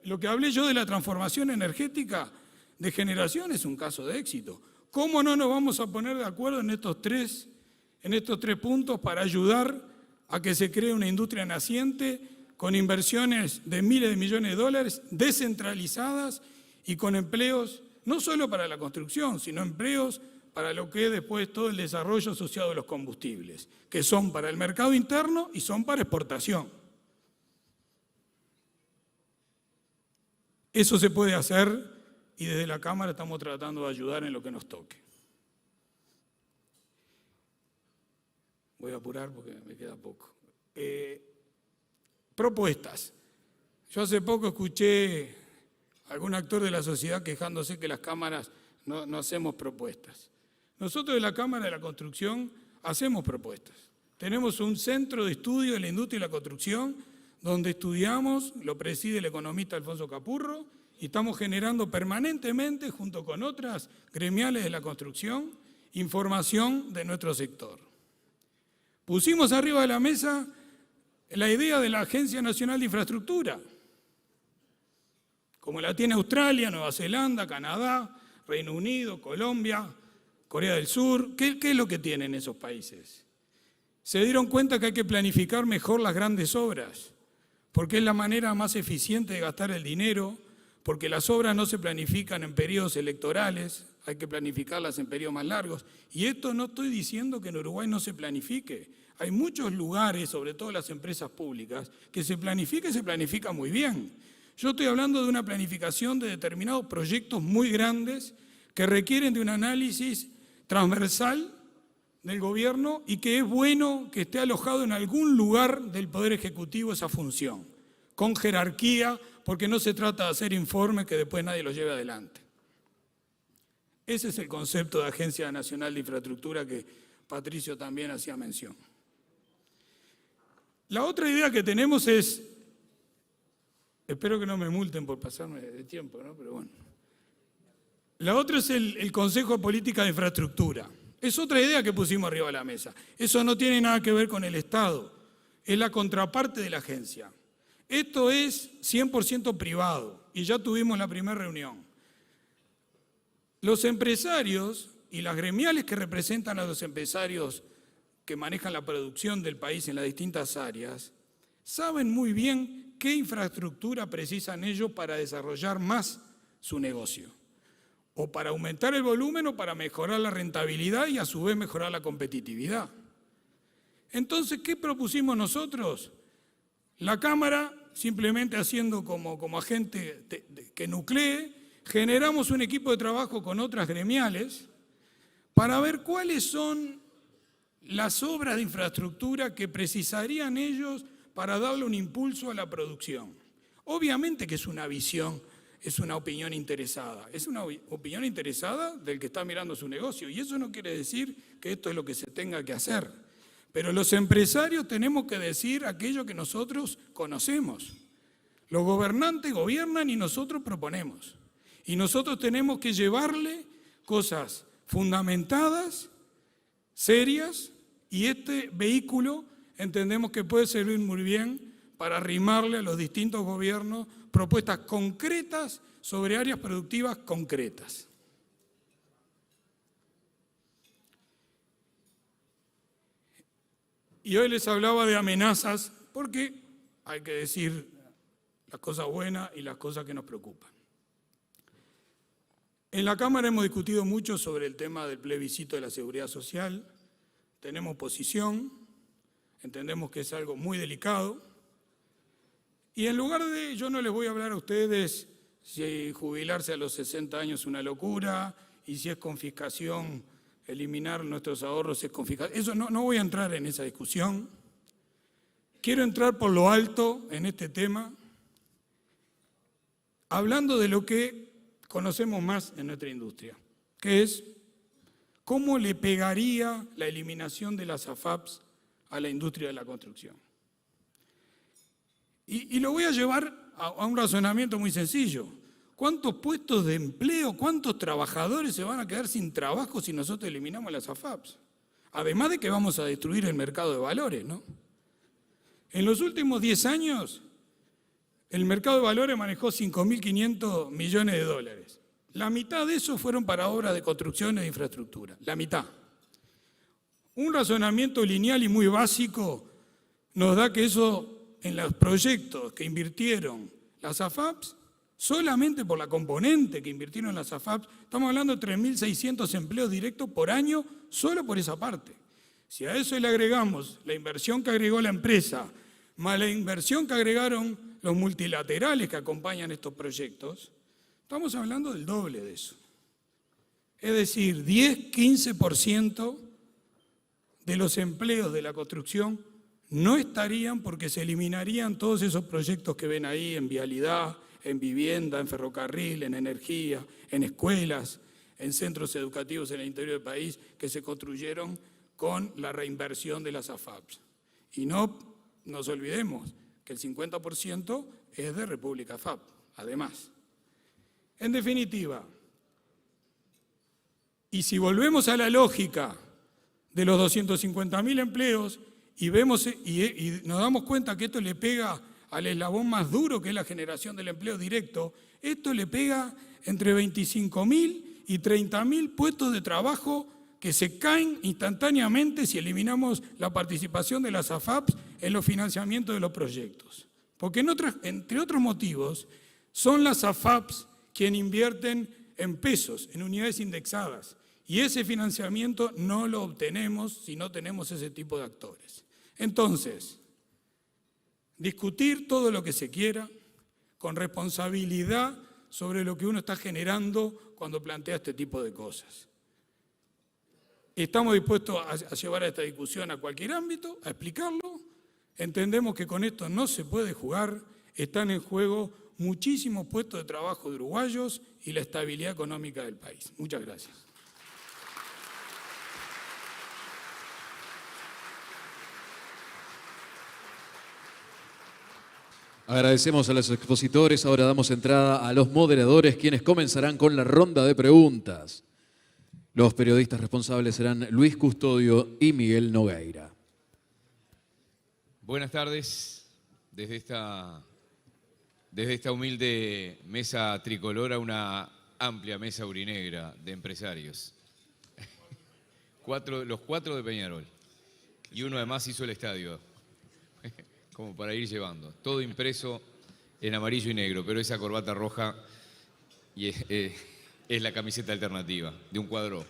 Lo que hablé yo de la transformación energética de generación es un caso de éxito. ¿Cómo no nos vamos a poner de acuerdo en estos tres puntos para ayudar a que se cree una industria naciente con inversiones de miles de millones de dólares, descentralizadas y con empleos no solo para la construcción, sino empleos para lo que es después todo el desarrollo asociado a los combustibles, que son para el mercado interno y son para exportación? Eso se puede hacer y desde la Cámara estamos tratando de ayudar en lo que nos toque. Voy a apurar porque me queda poco. Propuestas. Yo hace poco escuché a algún actor de la sociedad quejándose que las cámaras no hacemos propuestas. Nosotros de la Cámara de la Construcción hacemos propuestas. Tenemos un centro de estudio de la industria y la construcción donde estudiamos, lo preside el economista Alfonso Capurro, y estamos generando permanentemente, junto con otras gremiales de la construcción, información de nuestro sector. Pusimos arriba de la mesa la idea de la Agencia Nacional de Infraestructura, como la tiene Australia, Nueva Zelanda, Canadá, Reino Unido, Colombia, Corea del Sur. ¿Qué es lo que tienen esos países? Se dieron cuenta que hay que planificar mejor las grandes obras, porque es la manera más eficiente de gastar el dinero, porque las obras no se planifican en periodos electorales, hay que planificarlas en periodos más largos. Y esto no estoy diciendo que en Uruguay no se planifique. Hay muchos lugares, sobre todo las empresas públicas, que se planifica y se planifica muy bien. Yo estoy hablando de una planificación de determinados proyectos muy grandes que requieren de un análisis transversal del gobierno y que es bueno que esté alojado en algún lugar del Poder Ejecutivo esa función, con jerarquía, porque no se trata de hacer informes que después nadie los lleve adelante. Ese es el concepto de Agencia Nacional de Infraestructura que Patricio también hacía mención. La otra idea que tenemos es, espero que no me multen por pasarme de tiempo, ¿no? Pero bueno. La otra es el Consejo de Política de Infraestructura. Es otra idea que pusimos arriba de la mesa. Eso no tiene nada que ver con el Estado, es la contraparte de la agencia. Esto es 100% privado y ya tuvimos la primera reunión. Los empresarios y las gremiales que representan a los empresarios que manejan la producción del país en las distintas áreas saben muy bien qué infraestructura precisan ellos para desarrollar más su negocio, o para aumentar el volumen o para mejorar la rentabilidad y a su vez mejorar la competitividad. Entonces, ¿qué propusimos nosotros? La Cámara, simplemente haciendo como agente que nuclee, generamos un equipo de trabajo con otras gremiales para ver cuáles son las obras de infraestructura que precisarían ellos para darle un impulso a la producción. Obviamente que es una visión, es una opinión interesada. Es una opinión interesada del que está mirando su negocio. Y eso no quiere decir que esto es lo que se tenga que hacer. Pero los empresarios tenemos que decir aquello que nosotros conocemos. Los gobernantes gobiernan y nosotros proponemos. Y nosotros tenemos que llevarle cosas fundamentadas, serias, y este vehículo entendemos que puede servir muy bien para arrimarle a los distintos gobiernos propuestas concretas sobre áreas productivas concretas. Y hoy les hablaba de amenazas porque hay que decir las cosas buenas y las cosas que nos preocupan. En la Cámara hemos discutido mucho sobre el tema del plebiscito de la seguridad social. Tenemos posición, entendemos que es algo muy delicado. Y en lugar de, yo no les voy a hablar a ustedes si jubilarse a los 60 años es una locura y si es confiscación, eliminar nuestros ahorros es confiscación. Eso no voy a entrar en esa discusión. Quiero entrar por lo alto en este tema, hablando de lo que conocemos más en nuestra industria, que es cómo le pegaría la eliminación de las AFAPs a la industria de la construcción. Y lo voy a llevar a un razonamiento muy sencillo. ¿Cuántos puestos de empleo, cuántos trabajadores se van a quedar sin trabajo si nosotros eliminamos las AFAPs? Además de que vamos a destruir el mercado de valores, ¿no? En los últimos 10 años, el mercado de valores manejó 5.500 millones de dólares. La mitad de eso fueron para obras de construcción e infraestructura, la mitad. Un razonamiento lineal y muy básico nos da que eso, en los proyectos que invirtieron las AFAPs, solamente por la componente que invirtieron las AFAPs, estamos hablando de 3.600 empleos directos por año, solo por esa parte. Si a eso le agregamos la inversión que agregó la empresa, más la inversión que agregaron los multilaterales que acompañan estos proyectos, estamos hablando del doble de eso. Es decir, 10-15% de los empleos de la construcción no estarían porque se eliminarían todos esos proyectos que ven ahí en vialidad, en vivienda, en ferrocarril, en energía, en escuelas, en centros educativos en el interior del país que se construyeron con la reinversión de las AFAPs. Y no nos olvidemos que el 50% es de República AFAP, además. En definitiva, y si volvemos a la lógica de los 250.000 empleos y vemos y nos damos cuenta que esto le pega al eslabón más duro que es la generación del empleo directo, esto le pega entre 25.000 y 30.000 puestos de trabajo que se caen instantáneamente si eliminamos la participación de las AFAPs en los financiamientos de los proyectos. Porque entre otros motivos, son las AFAPs quienes invierten en pesos, en unidades indexadas, y ese financiamiento no lo obtenemos si no tenemos ese tipo de actores. Entonces, discutir todo lo que se quiera, con responsabilidad sobre lo que uno está generando cuando plantea este tipo de cosas. Estamos dispuestos a llevar esta discusión a cualquier ámbito, a explicarlo. Entendemos que con esto no se puede jugar, están en juego muchísimos puestos de trabajo de uruguayos y la estabilidad económica del país. Muchas gracias. Agradecemos a los expositores. Ahora damos entrada a los moderadores, quienes comenzarán con la ronda de preguntas. Los periodistas responsables serán Luis Custodio y Miguel Nogueira. Buenas tardes. Desde esta humilde mesa tricolor a una amplia mesa urinegra de empresarios. Los cuatro de Peñarol. Y uno además hizo el estadio, como para ir llevando. Todo impreso en amarillo y negro, pero esa corbata roja y es la camiseta alternativa de un cuadro.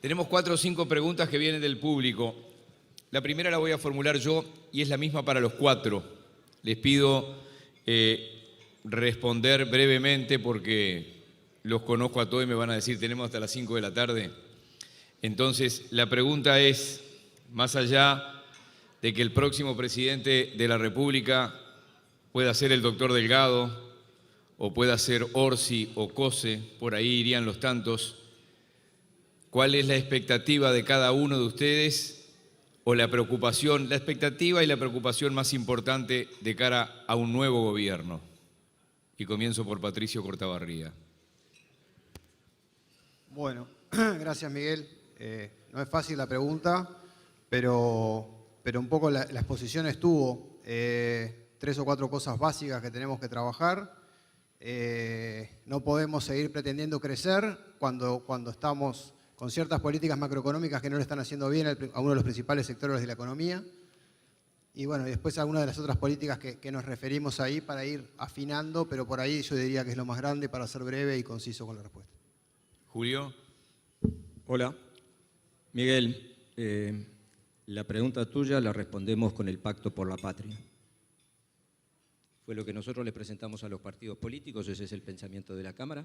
Tenemos 4 o 5 preguntas que vienen del público. La primera la voy a formular yo y es la misma para los 4. Les pido responder brevemente porque los conozco a todos y me van a decir tenemos hasta las 5 de la tarde. Entonces, la pregunta es, más allá de que el próximo presidente de la República pueda ser el doctor Delgado, o pueda ser Orsi o Cose, por ahí irían los tantos, ¿cuál es la expectativa de cada uno de ustedes o la expectativa y la preocupación más importante de cara a un nuevo gobierno? Y comienzo por Patricio Cortabarría. Bueno, gracias Miguel. No es fácil la pregunta, pero un poco la exposición estuvo. 3 o 4 cosas básicas que tenemos que trabajar. No podemos seguir pretendiendo crecer cuando estamos con ciertas políticas macroeconómicas que no le están haciendo bien a uno de los principales sectores de la economía. Y bueno, y después algunas de las otras políticas que nos referimos ahí para ir afinando, pero por ahí yo diría que es lo más grande para ser breve y conciso con la respuesta. Julio. Hola. Miguel, la pregunta tuya la respondemos con el Pacto por la Patria. Fue lo que nosotros le presentamos a los partidos políticos, ese es el pensamiento de la Cámara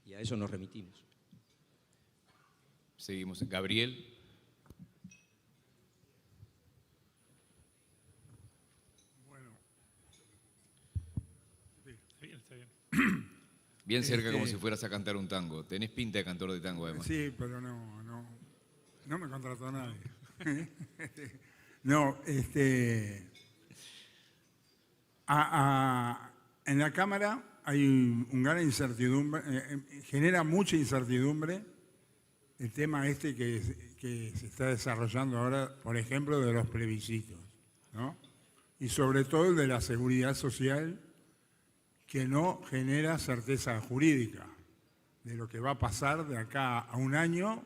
y a eso nos remitimos. Seguimos. Gabriel. Bueno, está bien. Bien cerca como si fueras a cantar un tango. Tenés pinta de cantor de tango además. Sí, pero no me contrató nadie. No, en la Cámara hay un gran incertidumbre, genera mucha incertidumbre el tema que se está desarrollando ahora, por ejemplo, de los plebiscitos, ¿no? Y sobre todo el de la seguridad social, que no genera certeza jurídica de lo que va a pasar de acá a un año,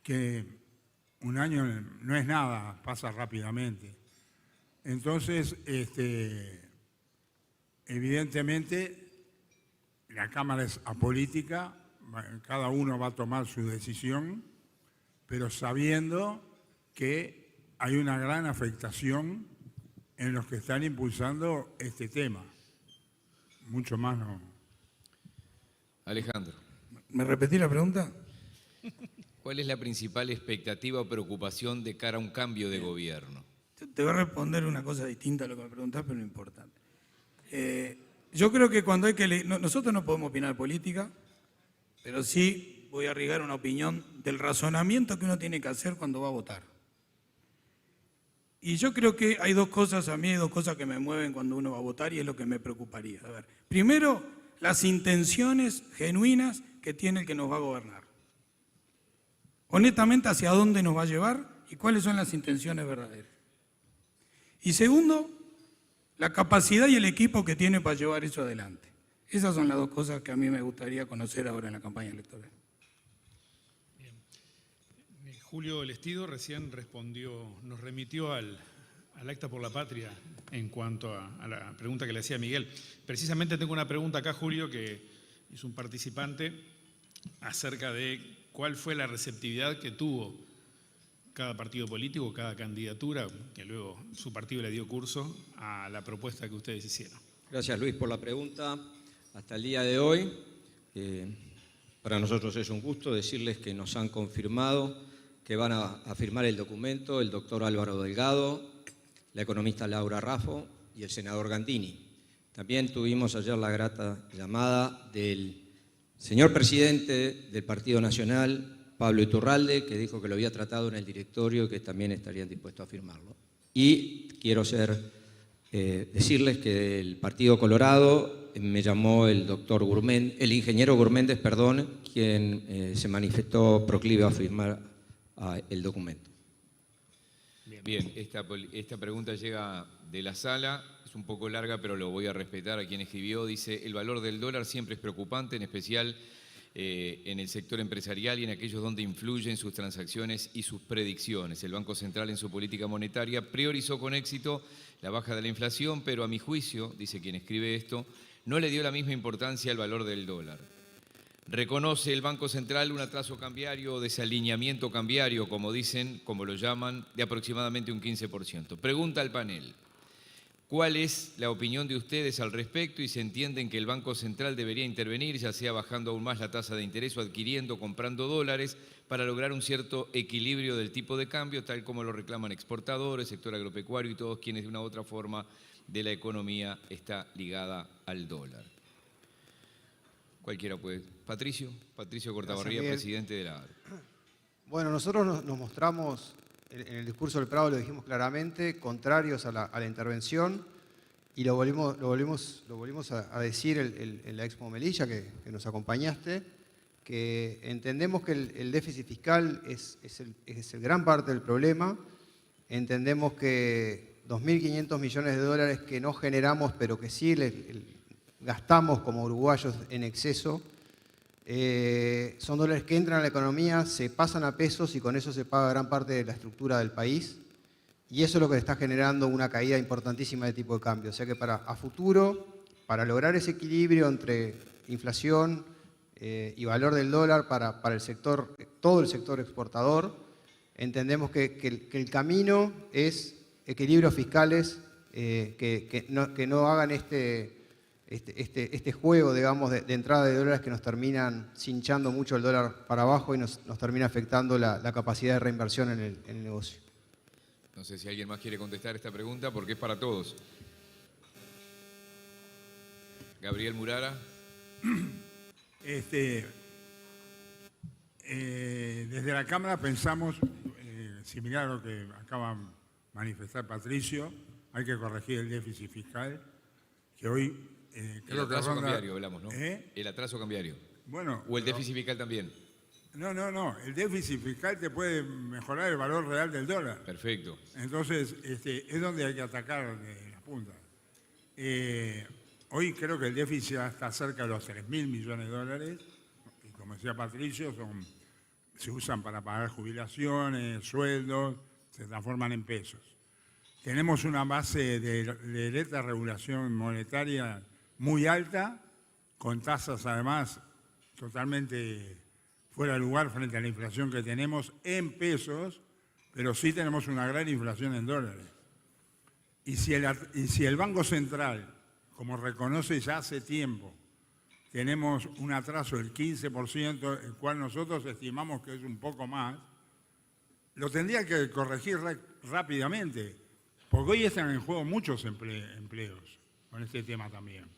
que un año no es nada, pasa rápidamente. Entonces, evidentemente, la Cámara es apolítica, cada uno va a tomar su decisión, pero sabiendo que hay una gran afectación en los que están impulsando este tema. Mucho más no. Alejandro. ¿Me repetí la pregunta? ¿Cuál es la principal expectativa o preocupación de cara a un cambio de gobierno? Te voy a responder una cosa distinta a lo que me preguntás, pero no importa. Yo creo que cuando hay que elegir, nosotros no podemos opinar política, pero sí voy a arriesgar una opinión del razonamiento que uno tiene que hacer cuando va a votar. Y yo creo que hay 2 cosas, a mí hay 2 cosas que me mueven cuando uno va a votar y es lo que me preocuparía. A ver, primero, las intenciones genuinas que tiene el que nos va a gobernar. Honestamente, ¿hacia dónde nos va a llevar y cuáles son las intenciones verdaderas? Y segundo, la capacidad y el equipo que tiene para llevar eso adelante. Esas son las 2 cosas que a mí me gustaría conocer ahora en la campaña electoral. Bien. Julio Elestido recién nos remitió al Acta por la Patria en cuanto a la pregunta que le hacía Miguel. Precisamente tengo una pregunta acá, Julio, que hizo un participante acerca de cuál fue la receptividad que tuvo cada partido político, cada candidatura, que luego su partido le dio curso a la propuesta que ustedes hicieron. Gracias, Luis, por la pregunta. Hasta el día de hoy, para nosotros es un gusto decirles que nos han confirmado que van a firmar el documento el doctor Álvaro Delgado, la economista Laura Raffo y el senador Gandini. También tuvimos ayer la grata llamada del señor presidente del Partido Nacional, Pablo Iturralde, que dijo que lo había tratado en el directorio y que también estarían dispuestos a firmarlo. Y quiero decirles que del Partido Colorado me llamó el ingeniero Gurméndez, quien se manifestó proclive a firmar el documento. Bien, esta pregunta llega de la sala, es un poco larga, pero lo voy a respetar a quien escribió. Dice: el valor del dólar siempre es preocupante, en especial en el sector empresarial y en aquellos donde influyen sus transacciones y sus predicciones. El Banco Central en su política monetaria priorizó con éxito la baja de la inflación, pero a mi juicio, dice quien escribe esto, no le dio la misma importancia al valor del dólar. Reconoce el Banco Central un atraso cambiario o desalineamiento cambiario, como dicen, como lo llaman, de aproximadamente un 15%. Pregunta al panel: ¿cuál es la opinión de ustedes al respecto y se entienden que el Banco Central debería intervenir, ya sea bajando aún más la tasa de interés o adquiriendo o comprando dólares para lograr un cierto equilibrio del tipo de cambio, tal como lo reclaman exportadores, sector agropecuario y todos quienes de una u otra forma de la economía está ligada al dólar? Cualquiera puede. Patricio Cortabarría, presidente de la ADE. Bueno, nosotros nos mostramos, en el discurso del Prado lo dijimos claramente, contrarios a la intervención, y lo volvimos a decir en la Expo Melilla, que nos acompañaste, que entendemos que el déficit fiscal es el gran parte del problema. Entendemos que 2.500 millones de dólares que no generamos, pero que sí gastamos como uruguayos en exceso, son dólares que entran a la economía, se pasan a pesos y con eso se paga gran parte de la estructura del país. Y eso es lo que está generando una caída importantísima de tipo de cambio. O sea que a futuro, para lograr ese equilibrio entre inflación y valor del dólar para el sector, todo el sector exportador, entendemos que el camino es equilibrios fiscales que no hagan este juego, digamos, de entrada de dólares que nos terminan cinchando mucho el dólar para abajo y nos termina afectando la capacidad de reinversión en el negocio. No sé si alguien más quiere contestar esta pregunta porque es para todos. Gabriel Murara. Desde la Cámara pensamos, similar a lo que acaba de manifestar Patricio, hay que corregir el déficit fiscal, que hoy El atraso cambiario hablamos, ¿no? El atraso cambiario. Bueno, ¿O el déficit fiscal también? No. El déficit fiscal te puede mejorar el valor real del dólar. Perfecto. Entonces, es donde hay que atacar de la punta. Hoy creo que el déficit está cerca de los 3.000 millones de dólares. Y como decía Patricio, se usan para pagar jubilaciones, sueldos, se transforman en pesos. Tenemos una base de alta regulación monetaria muy alta, con tasas además totalmente fuera de lugar frente a la inflación que tenemos en pesos, pero sí tenemos una gran inflación en dólares. Y si el Banco Central, como reconoce ya hace tiempo, tenemos un atraso del 15%, el cual nosotros estimamos que es un poco más, lo tendría que corregir rápidamente, porque hoy están en juego muchos empleos con este tema también.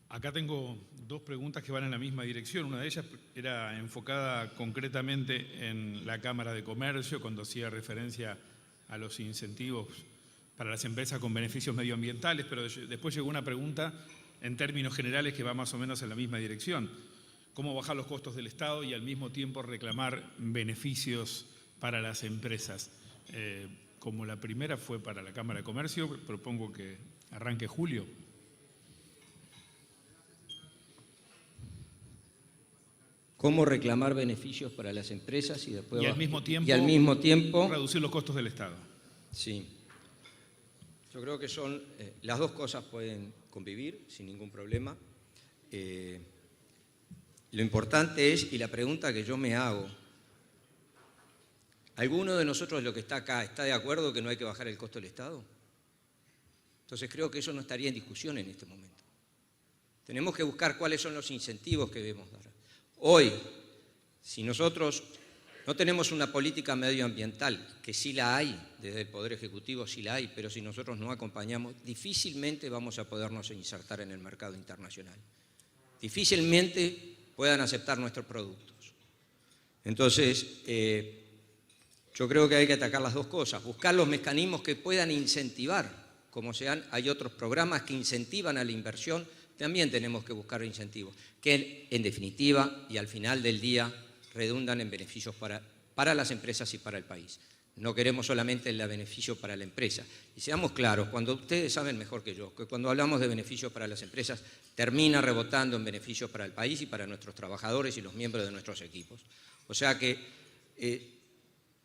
Acá tengo dos preguntas que van en la misma dirección. Una de ellas era enfocada concretamente en la Cámara de Comercio, cuando hacía referencia a los incentivos para las empresas con beneficios medioambientales, pero después llegó una pregunta en términos generales que va más o menos en la misma dirección. ¿Cómo bajar los costos del Estado y al mismo tiempo reclamar beneficios para las empresas? Como la primera fue para la Cámara de Comercio, propongo que arranque Julio. ¿Cómo reclamar beneficios para las empresas y después al mismo tiempo reducir los costos del Estado? Sí. Yo creo que las dos cosas pueden convivir sin ningún problema. Lo importante es, y la pregunta que yo me hago, ¿Alguno de nosotros, de lo que está acá, está de acuerdo que no hay que bajar el costo del Estado? Entonces creo que eso no estaría en discusión en este momento. Tenemos que buscar cuáles son los incentivos que debemos dar. Hoy, si nosotros no tenemos una política medioambiental, que sí la hay, desde el Poder Ejecutivo sí la hay, pero si nosotros no acompañamos, difícilmente vamos a podernos insertar en el mercado internacional. Difícilmente puedan aceptar nuestros productos. Entonces, yo creo que hay que atacar las dos cosas, buscar los mecanismos que puedan incentivar, como sean, hay otros programas que incentivan a la inversión, también tenemos que buscar incentivos, que en definitiva y al final del día redundan en beneficios para las empresas y para el país. No queremos solamente el beneficio para la empresa. Y seamos claros, cuando ustedes saben mejor que yo, que cuando hablamos de beneficios para las empresas, termina rebotando en beneficios para el país y para nuestros trabajadores y los miembros de nuestros equipos. O sea que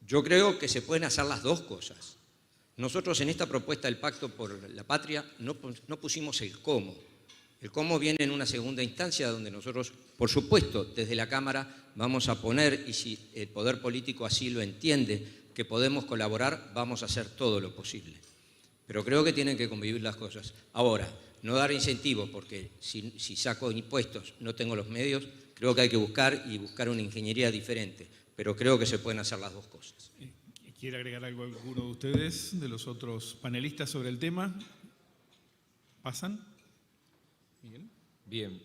yo creo que se pueden hacer las dos cosas. Nosotros en esta propuesta del Pacto por la Patria no pusimos el cómo. El cómo viene en una segunda instancia donde nosotros, por supuesto, desde la Cámara vamos a poner, y si el poder político así lo entiende, que podemos colaborar, vamos a hacer todo lo posible. Pero creo que tienen que convivir las cosas. Ahora, no dar incentivos, porque si saco impuestos no tengo los medios, creo que hay que buscar una ingeniería diferente. Pero creo que se pueden hacer las dos cosas. ¿Quiere agregar algo alguno de ustedes, de los otros panelistas sobre el tema? ¿Pasan? Miguel. Bien.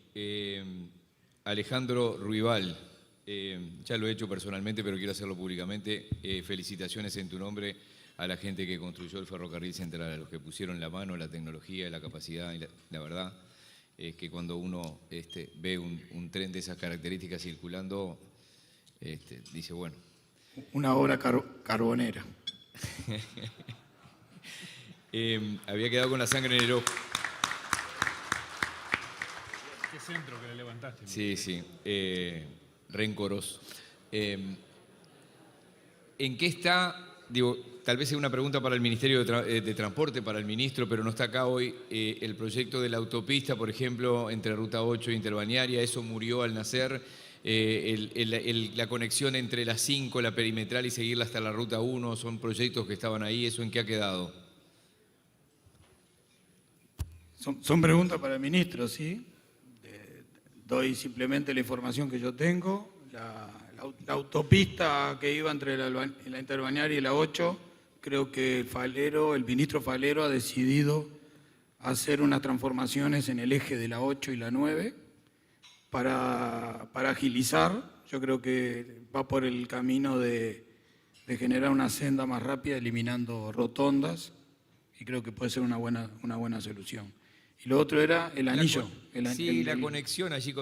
Alejandro Ruibal, ya lo he hecho personalmente, pero quiero hacerlo públicamente. Felicitaciones en tu nombre a la gente que construyó el ferrocarril central, a los que pusieron la mano, la tecnología, la capacidad. Y la verdad es que cuando uno ve un tren de esas características circulando, dice, bueno. Una obra carbonera. Había quedado con la sangre en el ojo. ¿Qué centro que le levantaste? Sí, rencoroso. ¿En qué está? Digo, tal vez es una pregunta para el Ministerio de Transporte, para el ministro, pero no está acá hoy, el proyecto de la autopista, por ejemplo, entre Ruta 8 e Interbalnearia, eso murió al nacer. La conexión entre la 5, la perimetral y seguirla hasta la Ruta 1, son proyectos que estaban ahí, ¿eso en qué ha quedado? Son preguntas para el ministro, ¿sí? Doy simplemente la información que yo tengo. La autopista que iba entre la Interbalnearia y la 8, creo que el ministro Falero ha decidido hacer unas transformaciones en el eje de la 8 y la 9 para agilizar. Yo creo que va por el camino de generar una senda más rápida, eliminando rotondas, y creo que puede ser una buena solución. Y lo otro era el anillo. La conexión allí,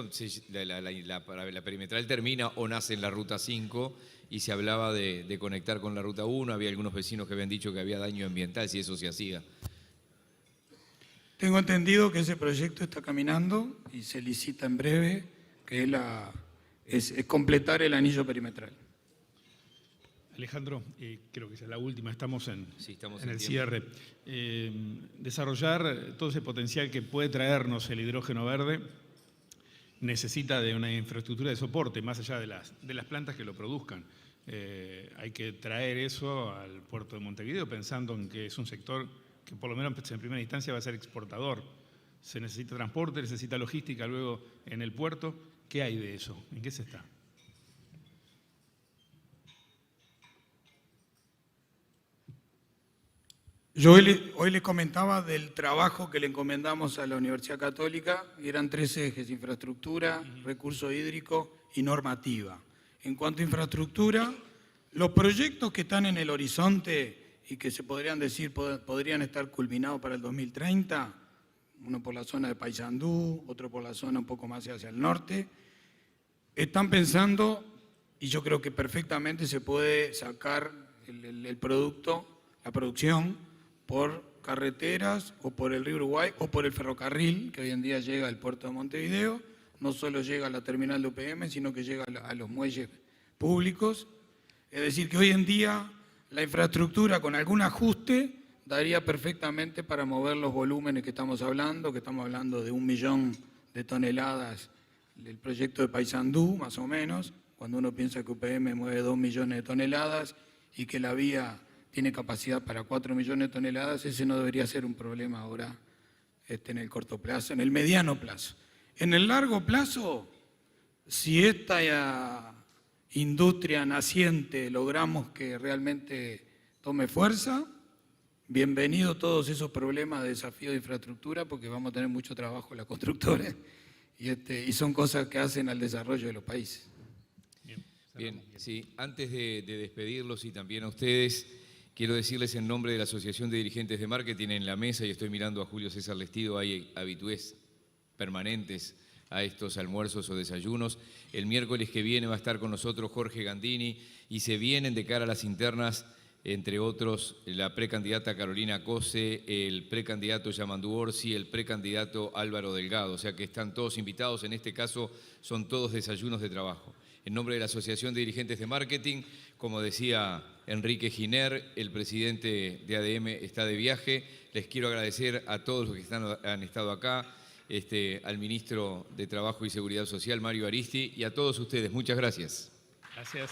la perimetral termina o nace en la Ruta 5 y se hablaba de conectar con la Ruta 1. Había algunos vecinos que habían dicho que había daño ambiental si eso se hacía. Tengo entendido que ese proyecto está caminando y se licita en breve, que es completar el anillo perimetral. Alejandro, creo que esa es la última, estamos en el tiempo. cierre. Desarrollar todo ese potencial que puede traernos el hidrógeno verde necesita de una infraestructura de soporte, más allá de las plantas que lo produzcan. Hay que traer eso al puerto de Montevideo, pensando en que es un sector que por lo menos en primera instancia va a ser exportador. Se necesita transporte, necesita logística luego en el puerto. ¿Qué hay de eso? ¿En qué se está? Yo hoy les comentaba del trabajo que le encomendamos a la Universidad Católica, y eran 3 ejes: infraestructura, recurso hídrico y normativa. En cuanto a infraestructura, los proyectos que están en el horizonte y que se podrían decir podrían estar culminados para el 2030, uno por la zona de Paysandú, otro por la zona un poco más hacia el norte, están pensando, y yo creo que perfectamente se puede sacar el producto, la producción, por carreteras o por el río Uruguay o por el ferrocarril, que hoy en día llega al puerto de Montevideo. No solo llega a la terminal de UPM, sino que llega a los muelles públicos. Es decir, que hoy en día la infraestructura, con algún ajuste, daría perfectamente para mover los volúmenes que estamos hablando de 1 millón de toneladas del proyecto de Paysandú, más o menos, cuando uno piensa que UPM mueve 2 millones de toneladas y que la vía tiene capacidad para 4 millones de toneladas, ese no debería ser un problema ahora en el corto plazo, en el mediano plazo. En el largo plazo, si esta industria naciente logramos que realmente tome fuerza, bienvenido todos esos problemas de desafío de infraestructura, porque vamos a tener mucho trabajo las constructoras y son cosas que hacen al desarrollo de los países. Bien, sí, antes de despedirlos y también a ustedes, quiero decirles en nombre de la Asociación de Dirigentes de Marketing en la mesa, y estoy mirando a Julio César Lestido, hay habitués permanentes a estos almuerzos o desayunos. El miércoles que viene va a estar con nosotros Jorge Gandini y se vienen de cara a las internas, entre otros, la precandidata Carolina Cose, el precandidato Yamandu Orsi, el precandidato Álvaro Delgado. O sea que están todos invitados, en este caso son todos desayunos de trabajo. En nombre de la Asociación de Dirigentes de Marketing, como decía Enrique Giner, el presidente de ADM está de viaje. Les quiero agradecer a todos los que han estado acá, al ministro de Trabajo y Seguridad Social, Mario Aristi, y a todos ustedes. Muchas gracias. Gracias.